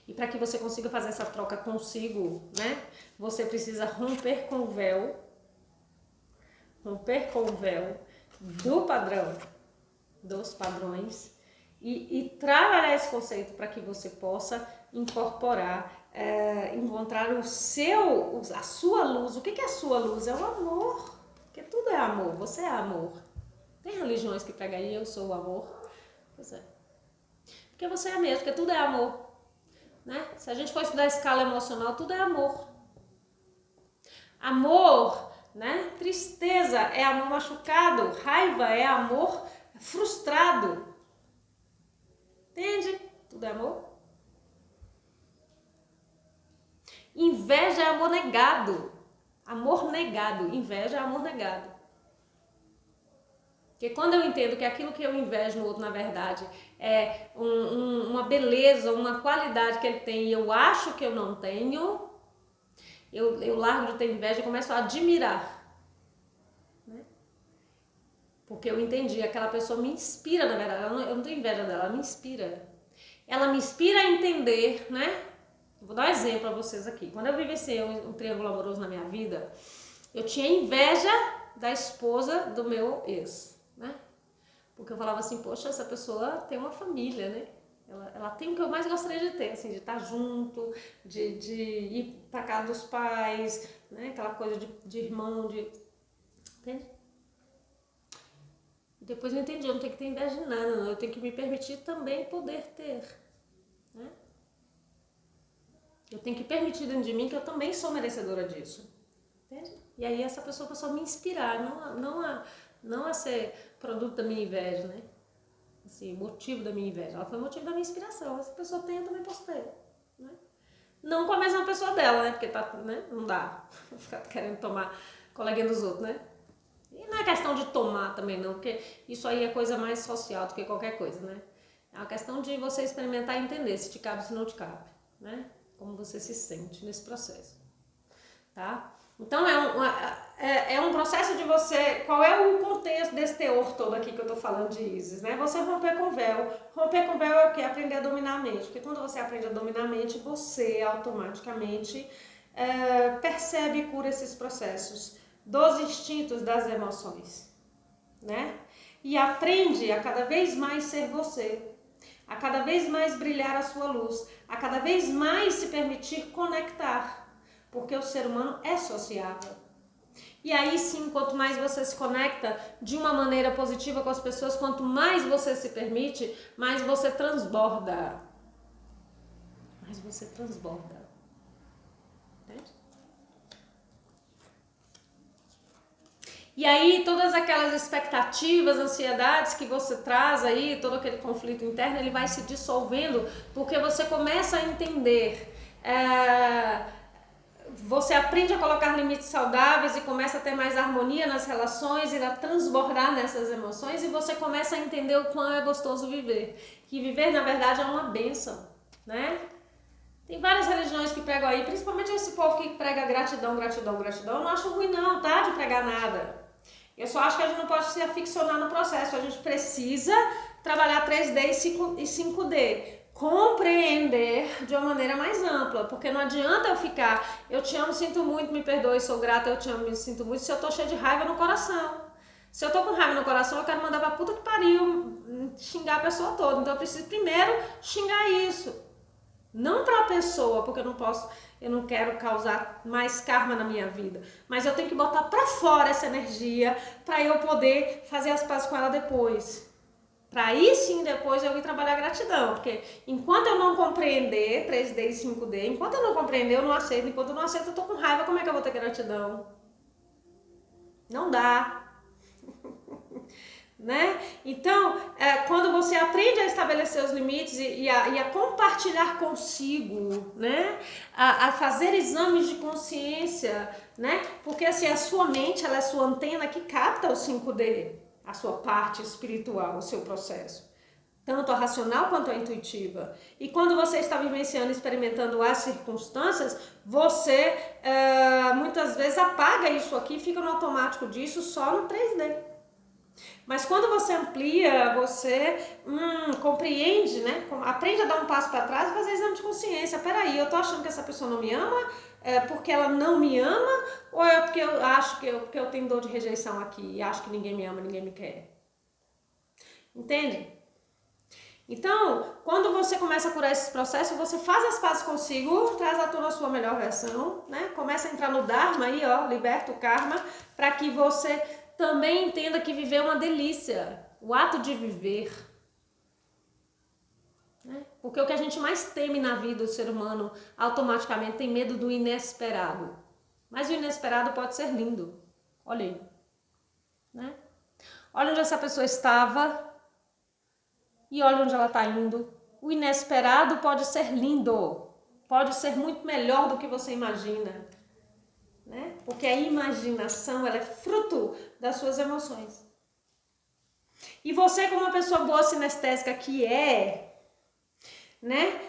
E para que você consiga fazer essa troca consigo, né? Você precisa romper com o véu do padrão, dos padrões e trabalhar esse conceito para que você possa incorporar, encontrar a sua luz. O que é a sua luz? É o amor, porque tudo é amor, você é amor. Tem religiões que pregam aí, eu sou o amor. Pois é. Porque você é mesmo, porque tudo é amor. Né? Se a gente for estudar a escala emocional, tudo é amor. Amor, né? Tristeza é amor machucado, raiva é amor frustrado. Entende? Tudo é amor. Inveja é amor negado. Amor negado. Inveja é amor negado. Porque quando eu entendo que aquilo que eu invejo no outro, na verdade, é uma beleza, uma qualidade que ele tem e eu acho que eu não tenho, eu largo de ter inveja e começo a admirar. Né? Porque eu entendi, aquela pessoa me inspira, na verdade, eu não tenho inveja dela, ela me inspira. Ela me inspira a entender, né? Vou dar um exemplo para vocês aqui. Quando eu vivenciei um triângulo amoroso na minha vida, eu tinha inveja da esposa do meu ex. Né? Porque eu falava assim, poxa, essa pessoa tem uma família, né? Ela tem o que eu mais gostaria de ter, assim, de estar junto, de ir para casa dos pais, né? Aquela coisa de irmão, entende? Depois eu entendi, eu não tenho que ter inveja de nada, não. Eu tenho que me permitir também poder ter, né? Eu tenho que permitir dentro de mim que eu também sou merecedora disso, entende? E aí essa pessoa passou a me inspirar, não a ser produto da minha inveja, né? Assim, motivo da minha inveja. Ela foi motivo da minha inspiração. Essa pessoa tem, eu também posso ter. Né? Não com a mesma pessoa dela, né? Porque né? Não dá ficar querendo tomar coleguinha dos outros, né? E não é questão de tomar também, não, porque isso aí é coisa mais social do que qualquer coisa, né? É uma questão de você experimentar e entender se te cabe ou se não te cabe, né? Como você se sente nesse processo, tá? Então é um processo de você... Qual é o contexto desse teor todo aqui que eu tô falando de Isis, né? Você romper com o véu. Romper com o véu é o quê? Aprender a dominar a mente. Porque quando você aprende a dominar a mente, você automaticamente percebe e cura esses processos dos instintos, das emoções, né? E aprende a cada vez mais ser você. A cada vez mais brilhar a sua luz. A cada vez mais se permitir conectar. Porque o ser humano é sociável. E aí sim, quanto mais você se conecta de uma maneira positiva com as pessoas, quanto mais você se permite, mais você transborda. Mais você transborda. Entende? E aí todas aquelas expectativas, ansiedades que você traz aí, todo aquele conflito interno, ele vai se dissolvendo, porque você começa a entender... Você aprende a colocar limites saudáveis e começa a ter mais harmonia nas relações e a transbordar nessas emoções, e você começa a entender o quão é gostoso viver. Que viver, na verdade, é uma bênção, né? Tem várias religiões que pregam aí, principalmente esse povo que prega gratidão, gratidão, gratidão. Eu não acho ruim não, tá? De pregar nada. Eu só acho que a gente não pode se aficionar no processo. A gente precisa trabalhar 3D e 5D. Compreender de uma maneira mais ampla, porque não adianta eu ficar, eu te amo, sinto muito, me perdoe, sou grata, eu te amo, me sinto muito, se eu tô cheia de raiva no coração. Se eu tô com raiva no coração, eu quero mandar pra puta que pariu, xingar a pessoa toda. Então eu preciso primeiro xingar isso. Não pra pessoa, porque eu não quero causar mais karma na minha vida, mas eu tenho que botar pra fora essa energia pra eu poder fazer as pazes com ela depois. Para aí sim depois eu ir trabalhar gratidão, porque enquanto eu não compreender 3D e 5D, enquanto eu não compreender eu não aceito, enquanto eu não aceito eu tô com raiva, como é que eu vou ter gratidão? Não dá. Né? Então, quando você aprende a estabelecer os limites e a compartilhar consigo, né? A fazer exames de consciência, né? Porque assim, a sua mente, ela é a sua antena que capta o 5D. A sua parte espiritual, o seu processo, tanto a racional quanto a intuitiva. E quando você está vivenciando, experimentando as circunstâncias, você muitas vezes apaga isso aqui e fica no automático disso só no 3D. Mas quando você amplia, você compreende, né? Aprende a dar um passo para trás e fazer exame de consciência. Peraí, eu tô achando que essa pessoa não me ama porque ela não me ama, ou é porque eu acho que eu tenho dor de rejeição aqui e acho que ninguém me ama, ninguém me quer? Entende? Então, quando você começa a curar esses processos, você faz as pazes consigo, traz à tona a sua melhor versão, né? Começa a entrar no Dharma aí, ó, liberta o karma, para que você também entenda que viver é uma delícia, o ato de viver. Né? Porque o que a gente mais teme na vida do ser humano, automaticamente tem medo do inesperado. Mas o inesperado pode ser lindo. Olha aí. Né? Olha onde essa pessoa estava e olha onde ela está indo. O inesperado pode ser lindo. Pode ser muito melhor do que você imagina. Né? Porque a imaginação, ela é fruto das suas emoções. E você, como uma pessoa boa sinestésica que né?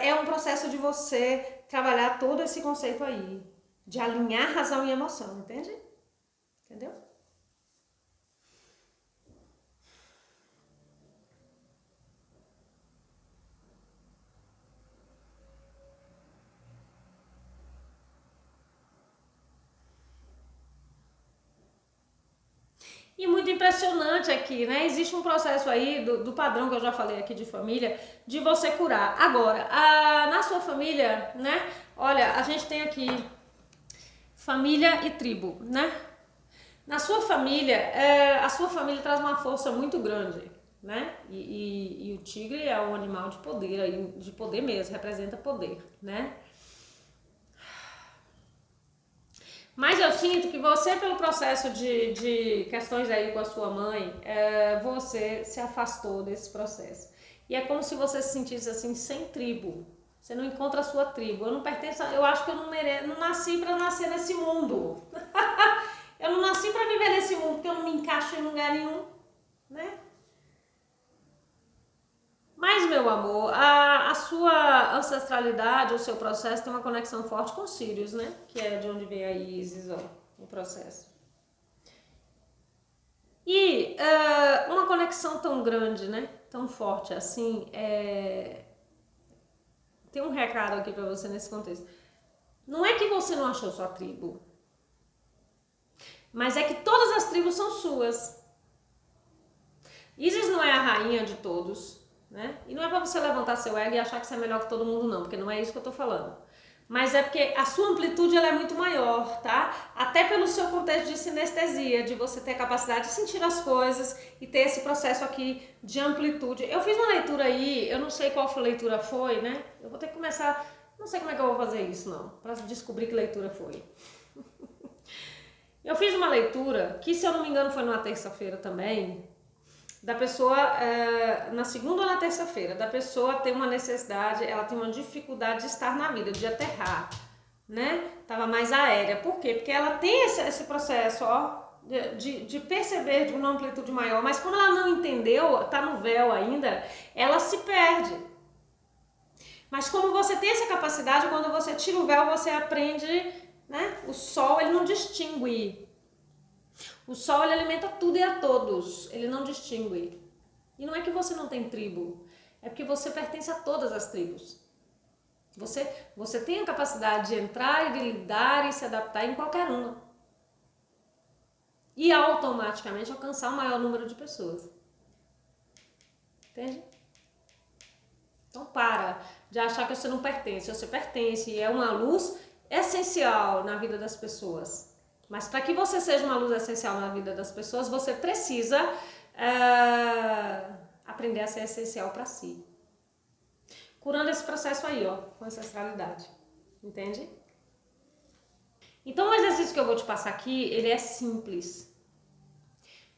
É um processo de você trabalhar todo esse conceito aí, de alinhar razão e emoção, entende? Entendeu? E muito impressionante aqui, né? Existe um processo aí do padrão que eu já falei aqui de família, de você curar. Agora, na sua família, né? Olha, a gente tem aqui família e tribo, né? Na sua família, a sua família traz uma força muito grande, né? E o tigre é um animal de poder, de poder mesmo, representa poder, né? Mas eu sinto que você, pelo processo de questões aí com a sua mãe, você se afastou desse processo. E é como se você se sentisse assim, sem tribo. Você não encontra a sua tribo. Eu não pertenço, eu acho que eu não nasci para nascer nesse mundo. Eu não nasci para viver nesse mundo, porque eu não me encaixo em lugar nenhum, né? Mas, meu amor, a sua ancestralidade, o seu processo tem uma conexão forte com Sirius, né? Que é de onde vem a Isis, ó, o processo. E uma conexão tão grande, né? Tão forte assim, tem um recado aqui pra você nesse contexto. Não é que você não achou sua tribo, mas é que todas as tribos são suas. Isis não é a rainha de todos, né? E não é pra você levantar seu ego e achar que você é melhor que todo mundo, não, porque não é isso que eu tô falando. Mas é porque a sua amplitude ela é muito maior, tá? Até pelo seu contexto de sinestesia, de você ter a capacidade de sentir as coisas e ter esse processo aqui de amplitude. Eu fiz uma leitura aí, eu não sei qual leitura foi, né? Eu vou ter que começar, não sei como é que eu vou fazer isso não, para descobrir que leitura foi. Eu fiz uma leitura, que se eu não me engano foi numa terça-feira também, da pessoa, na segunda ou na terça-feira, da pessoa ter uma necessidade, ela tem uma dificuldade de estar na vida, de aterrar, né? Tava mais aérea. Por quê? Porque ela tem esse processo, ó, de perceber de uma amplitude maior, mas quando ela não entendeu, tá no véu ainda, ela se perde. Mas como você tem essa capacidade, quando você tira o véu, você aprende, né? O sol, ele não distingue. O sol, ele alimenta tudo e a todos, ele não distingue. E não é que você não tem tribo, é porque você pertence a todas as tribos. Você tem a capacidade de entrar e de lidar e se adaptar em qualquer uma. E automaticamente alcançar o maior número de pessoas. Entende? Então para de achar que você não pertence. Você pertence e é uma luz essencial na vida das pessoas. Mas para que você seja uma luz essencial na vida das pessoas, você precisa aprender a ser essencial para si. Curando esse processo aí, ó, com ancestralidade. Entende? Então o exercício que eu vou te passar aqui, ele é simples.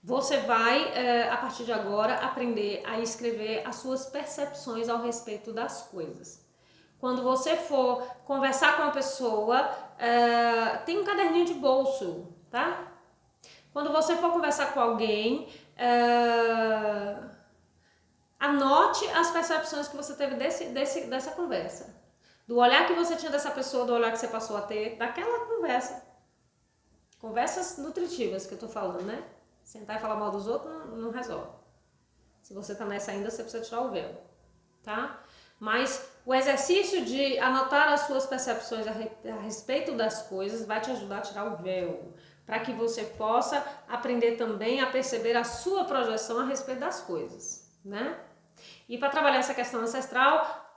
Você vai, a partir de agora, aprender a escrever as suas percepções ao respeito das coisas. Quando você for conversar com uma pessoa, tem um caderninho de bolso, tá? Quando você for conversar com alguém, anote as percepções que você teve dessa conversa. Do olhar que você tinha dessa pessoa, do olhar que você passou a ter, daquela conversa. Conversas nutritivas que eu tô falando, né? Sentar e falar mal dos outros não resolve. Se você tá nessa ainda, você precisa tirar o véu, tá? Mas o exercício de anotar as suas percepções a respeito das coisas vai te ajudar a tirar o véu, para que você possa aprender também a perceber a sua projeção a respeito das coisas, né? E para trabalhar essa questão ancestral,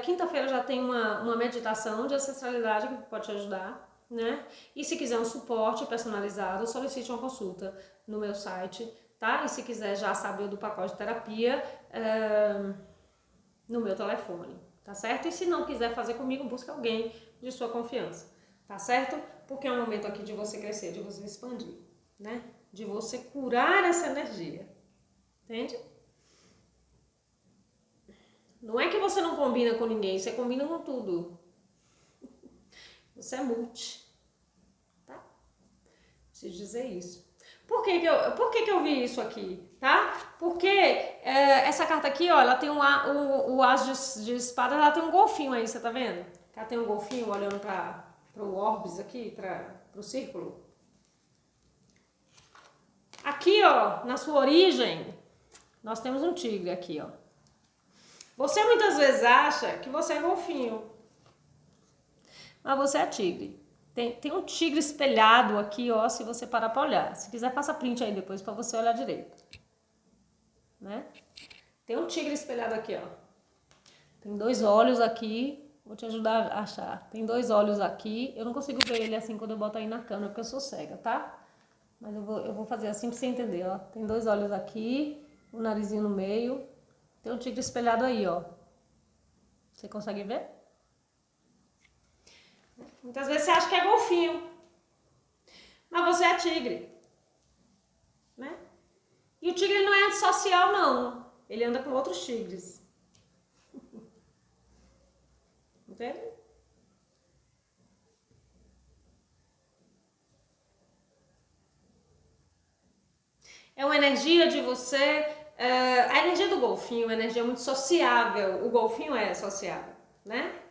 quinta-feira já tem uma meditação de ancestralidade que pode te ajudar, né? E se quiser um suporte personalizado, solicite uma consulta no meu site, tá? E se quiser já saber do pacote de terapia, no meu telefone, tá certo? E se não quiser fazer comigo, busca alguém de sua confiança, tá certo? Porque é um momento aqui de você crescer, de você expandir, né? De você curar essa energia, entende? Não é que você não combina com ninguém, você combina com tudo. Você é multi, tá? Preciso dizer isso. Por que que eu vi isso aqui, tá? Porque essa carta aqui, ó, ela tem o as de espadas, ela tem um golfinho aí, você tá vendo? Ela tem um golfinho olhando para o orbis aqui, para o círculo. Aqui, ó, na sua origem, nós temos um tigre aqui, ó. Você muitas vezes acha que você é golfinho, mas você é tigre. Tem um tigre espelhado aqui, ó, se você parar pra olhar. Se quiser, passa print aí depois pra você olhar direito. Né? Tem um tigre espelhado aqui, ó. Tem 2 olhos aqui, vou te ajudar a achar. Tem 2 olhos aqui, eu não consigo ver ele assim quando eu boto aí na câmera, porque eu sou cega, tá? Mas eu vou fazer assim pra você entender, ó. Tem 2 olhos aqui, o narizinho no meio. Tem um tigre espelhado aí, ó. Você consegue ver? Muitas vezes você acha que é golfinho, mas você é tigre, né? E o tigre não é antissocial, não. Ele anda com outros tigres. Entende? É uma energia de você... a energia do golfinho é uma energia muito sociável. O golfinho é sociável, né?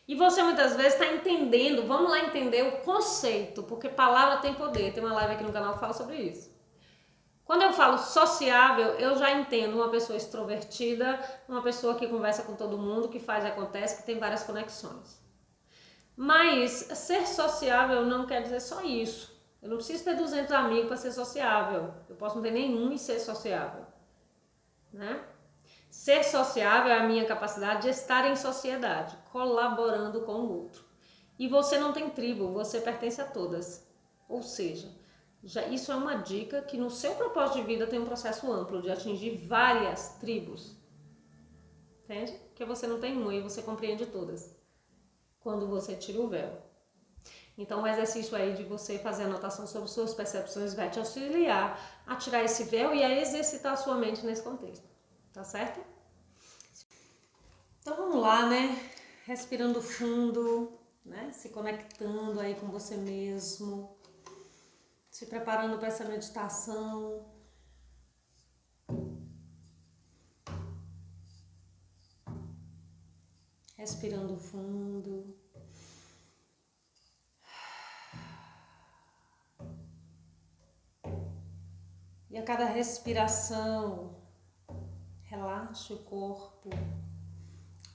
E você muitas vezes está entendendo, vamos lá entender o conceito, porque palavra tem poder. Tem uma live aqui no canal que fala sobre isso. Quando eu falo sociável, eu já entendo uma pessoa extrovertida, uma pessoa que conversa com todo mundo, que faz e acontece, que tem várias conexões. Mas ser sociável não quer dizer só isso. Eu não preciso ter 200 amigos para ser sociável. Eu posso não ter nenhum e ser sociável, né? Ser sociável é a minha capacidade de estar em sociedade, colaborando com o outro. E você não tem tribo, você pertence a todas. Ou seja, isso é uma dica que no seu propósito de vida tem um processo amplo de atingir várias tribos. Entende? Porque você não tem uma e você compreende todas. Quando você tira o véu. Então o exercício aí de você fazer anotação sobre suas percepções vai te auxiliar a tirar esse véu e a exercitar a sua mente nesse contexto. Tá certo? Então vamos lá, né? Respirando fundo, né? Se conectando aí com você mesmo. Se preparando para essa meditação. Respirando fundo. E a cada respiração, relaxe o corpo.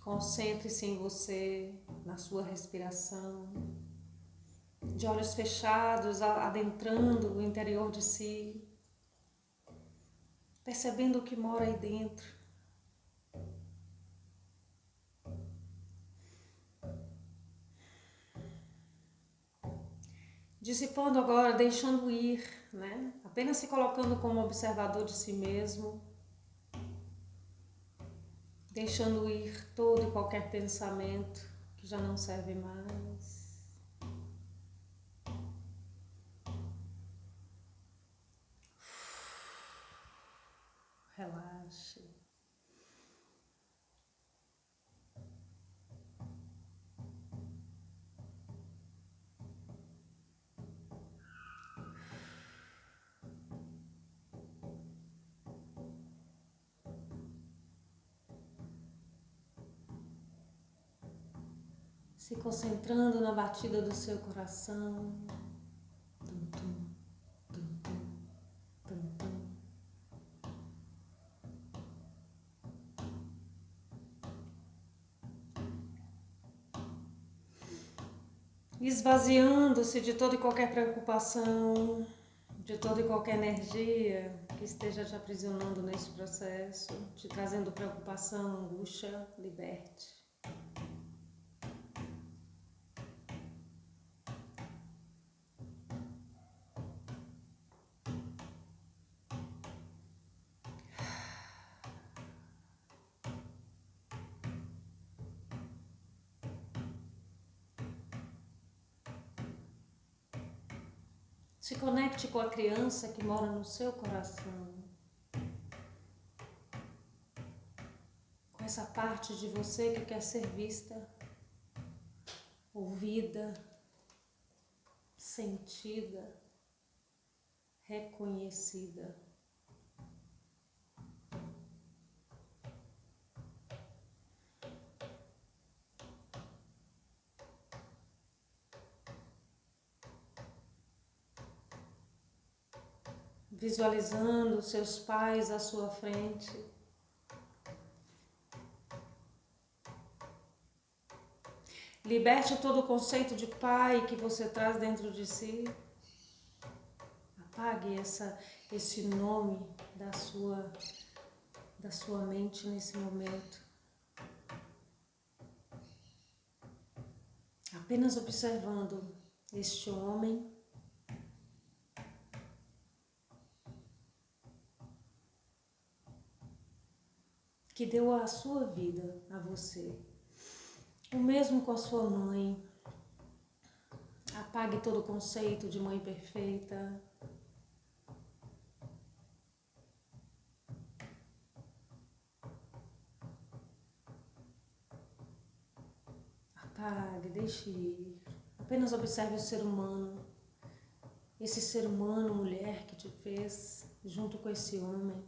Concentre-se em você, na sua respiração. De olhos fechados, adentrando o interior de si. Percebendo o que mora aí dentro. Dissipando agora, deixando ir, né? Apenas se colocando como observador de si mesmo. Deixando ir todo e qualquer pensamento que já não serve mais. Relaxe. Se concentrando na batida do seu coração. Tum, tum, tum, tum, tum, tum. Esvaziando-se de toda e qualquer preocupação, de toda e qualquer energia que esteja te aprisionando nesse processo, te trazendo preocupação, angústia, liberte. Se conecte com a criança que mora no seu coração. Com essa parte de você que quer ser vista, ouvida, sentida, reconhecida. Visualizando seus pais à sua frente. Liberte todo o conceito de pai que você traz dentro de si. Apague esse nome da sua mente nesse momento. Apenas observando este homem que deu a sua vida a você. O mesmo com a sua mãe. Apague todo o conceito de mãe perfeita. Apague, deixe ir. Apenas observe o ser humano. Esse ser humano, mulher, que te fez, junto com esse homem.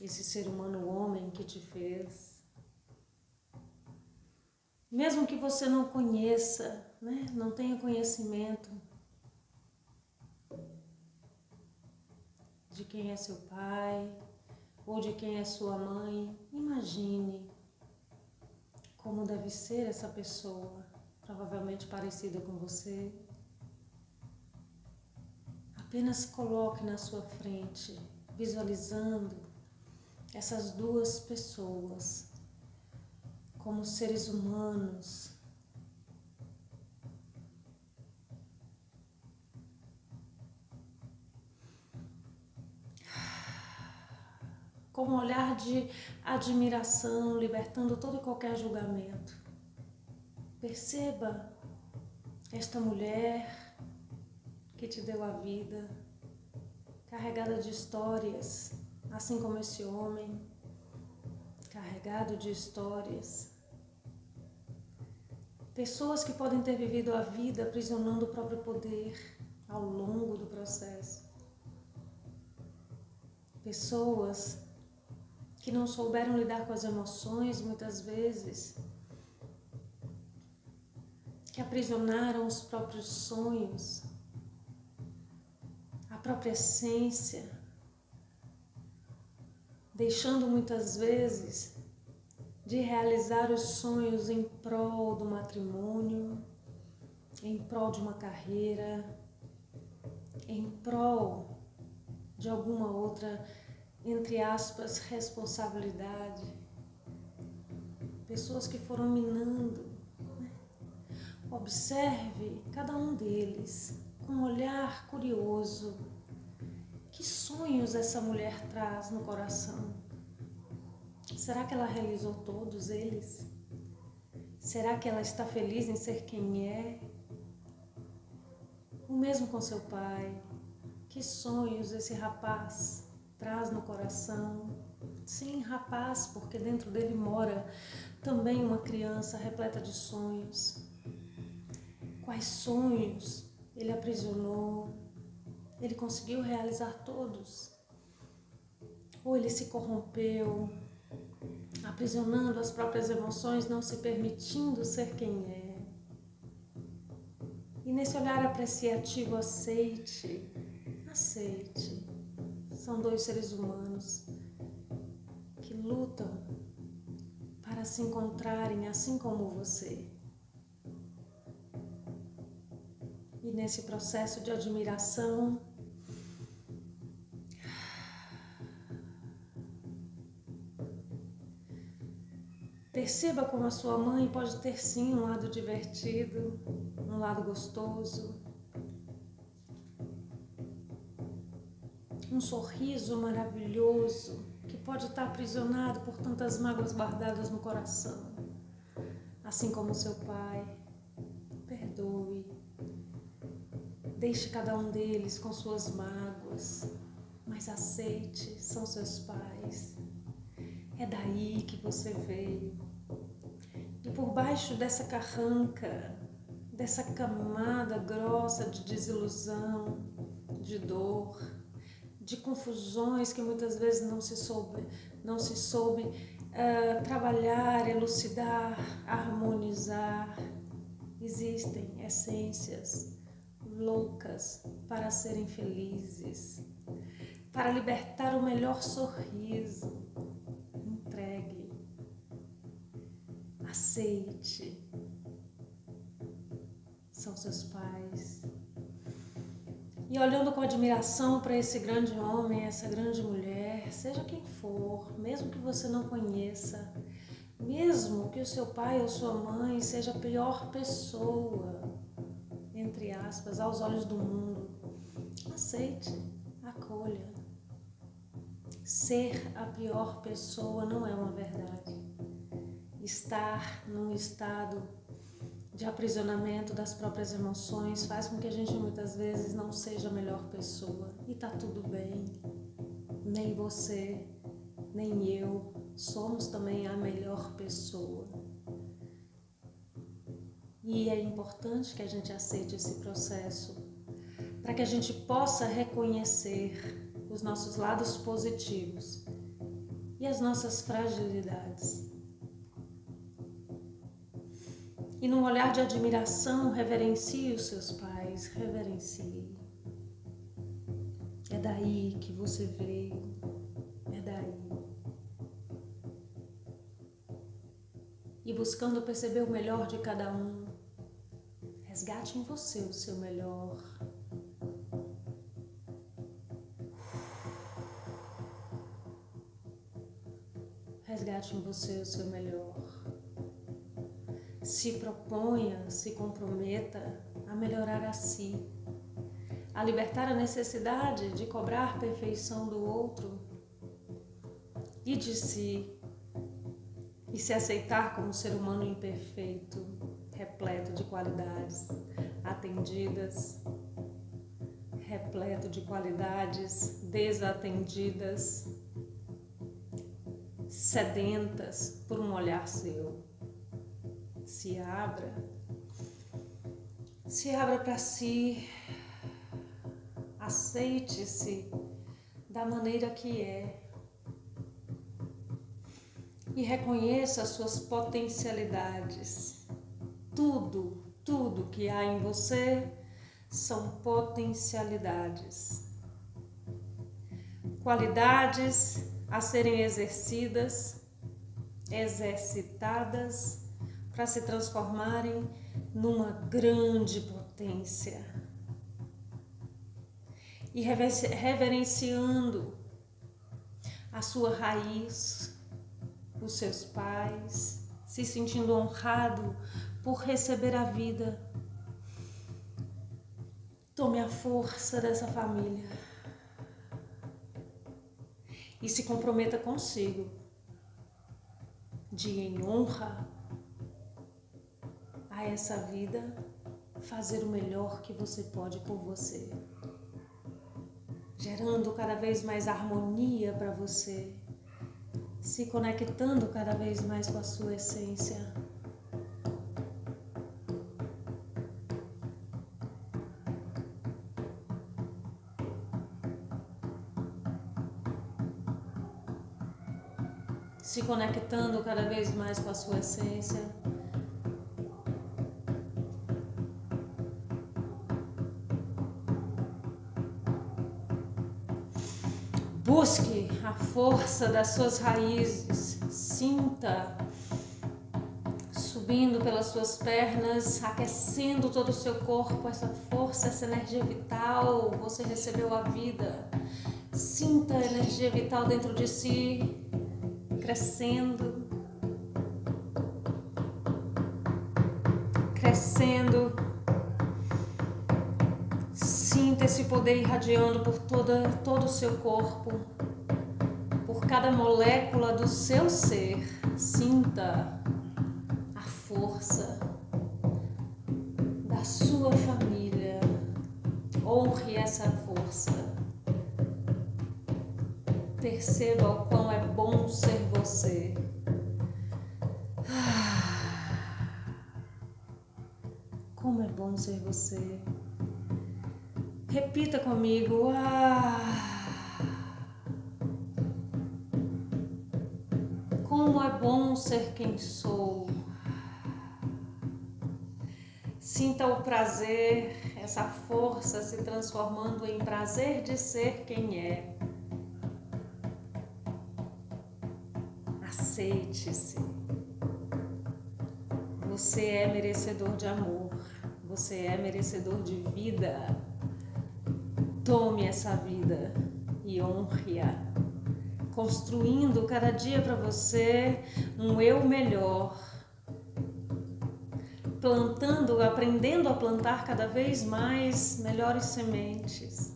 Esse ser humano, homem, que te fez. Mesmo que você não conheça, né? Não tenha conhecimento de quem é seu pai ou de quem é sua mãe, imagine como deve ser essa pessoa, provavelmente parecida com você. Apenas coloque na sua frente, visualizando essas duas pessoas como seres humanos, com um olhar de admiração, libertando todo e qualquer julgamento. Perceba esta mulher que te deu a vida, carregada de histórias, assim como esse homem, carregado de histórias. Pessoas que podem ter vivido a vida aprisionando o próprio poder ao longo do processo. Pessoas que não souberam lidar com as emoções, muitas vezes, que aprisionaram os próprios sonhos, a própria essência, deixando muitas vezes de realizar os sonhos em prol do matrimônio, em prol de uma carreira, em prol de alguma outra, entre aspas, responsabilidade. Pessoas que foram minando. Observe cada um deles com um olhar curioso. Que sonhos essa mulher traz no coração? Será que ela realizou todos eles? Será que ela está feliz em ser quem é? O mesmo com seu pai. Que sonhos esse rapaz traz no coração? Sim, rapaz, porque dentro dele mora também uma criança repleta de sonhos. Quais sonhos ele aprisionou? Ele conseguiu realizar todos? Ou ele se corrompeu, aprisionando as próprias emoções, não se permitindo ser quem é? E nesse olhar apreciativo, aceite. São dois seres humanos que lutam para se encontrarem assim como você. E nesse processo de admiração, perceba como a sua mãe pode ter sim um lado divertido, um lado gostoso, um sorriso maravilhoso que pode estar aprisionado por tantas mágoas guardadas no coração. Assim como seu pai, perdoe. Deixe cada um deles com suas mágoas, mas aceite, são seus pais. É daí que você veio. E por baixo dessa carranca, dessa camada grossa de desilusão, de dor, de confusões que muitas vezes não se soube trabalhar, elucidar, harmonizar, existem essências loucas para serem felizes, para libertar o melhor sorriso. Entregue, aceite, são seus pais. E olhando com admiração para esse grande homem, essa grande mulher, seja quem for, mesmo que você não conheça, mesmo que o seu pai ou sua mãe seja a pior pessoa, entre aspas, aos olhos do mundo, aceite, acolha. Ser a pior pessoa não é uma verdade. Estar num estado de aprisionamento das próprias emoções faz com que a gente muitas vezes não seja a melhor pessoa. E tá tudo bem. Nem você, nem eu somos também a melhor pessoa. E é importante que a gente aceite esse processo para que a gente possa reconhecer os nossos lados positivos e as nossas fragilidades. E num olhar de admiração, reverencie os seus pais, reverencie. É daí que você veio, é daí. E buscando perceber o melhor de cada um, resgate em você o seu melhor. Resgate em você o seu melhor. Se proponha, se comprometa a melhorar a si, a libertar a necessidade de cobrar perfeição do outro, e de si, e se aceitar como ser humano imperfeito, repleto de qualidades atendidas, repleto de qualidades desatendidas, sedentas por um olhar seu. Se abra para si, aceite-se da maneira que é e reconheça as suas potencialidades. Tudo que há em você são potencialidades, qualidades a serem exercitadas para se transformarem numa grande potência. E reverenciando a sua raiz, os seus pais, se sentindo honrado por receber a vida. Tome a força dessa família e se comprometa consigo de, em honra a essa vida, fazer o melhor que você pode por você, gerando cada vez mais harmonia para você, se conectando cada vez mais com a sua essência. Se conectando cada vez mais com a sua essência. Busque a força das suas raízes, sinta subindo pelas suas pernas, aquecendo todo o seu corpo, essa força, essa energia vital. Você recebeu a vida, sinta a energia vital dentro de si, crescendo, sinta esse poder irradiando por todo o seu corpo, por cada molécula do seu ser. Sinta a força da sua família, honre essa força. Perceba o quão é bom ser você. Como é bom ser você. Repita comigo. Como é bom ser quem sou. Sinta o prazer, essa força se transformando em prazer de ser quem é. Aceite-se. Você é merecedor de amor. Você é merecedor de vida. Tome essa vida e honre-a, construindo cada dia para você um eu melhor, plantando, aprendendo a plantar cada vez mais melhores sementes,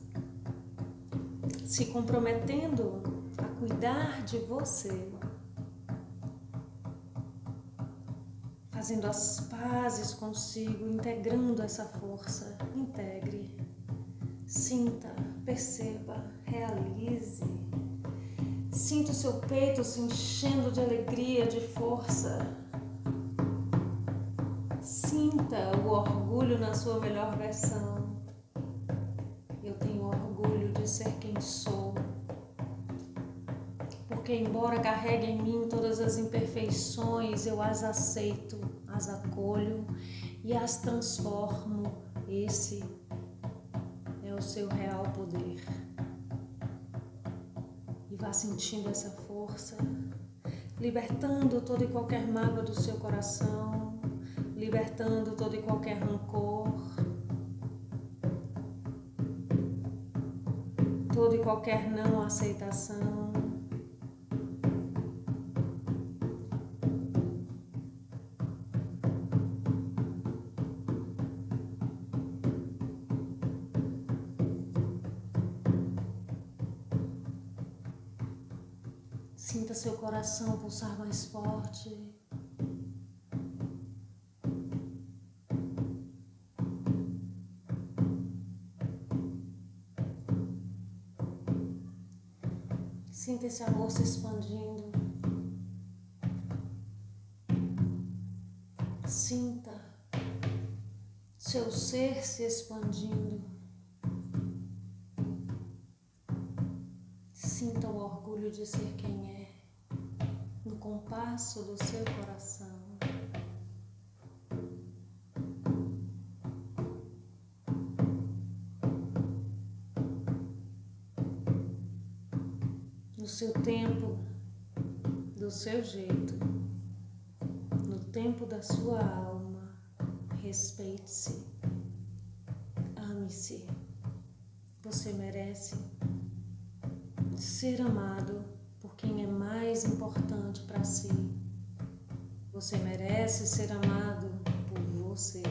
se comprometendo a cuidar de você, fazendo as pazes consigo, integrando essa força. Integre. Sinta, perceba, realize. Sinta o seu peito se enchendo de alegria, de força. Sinta o orgulho na sua melhor versão. Eu tenho orgulho de ser quem sou. Porque embora carregue em mim todas as imperfeições, eu as aceito, as acolho e as transformo. Esse o seu real poder. E vá sentindo essa força, libertando toda e qualquer mágoa do seu coração, libertando todo e qualquer rancor, toda e qualquer não aceitação. Sinta seu coração pulsar mais forte. Sinta esse amor se expandindo. Sinta seu ser se expandindo. Sinta o orgulho de ser quem é, no compasso do seu coração. No seu tempo, do seu jeito, no tempo da sua alma, respeite-se, ame-se. Você merece ser amado por quem é mais importante para si. Você merece ser amado por você.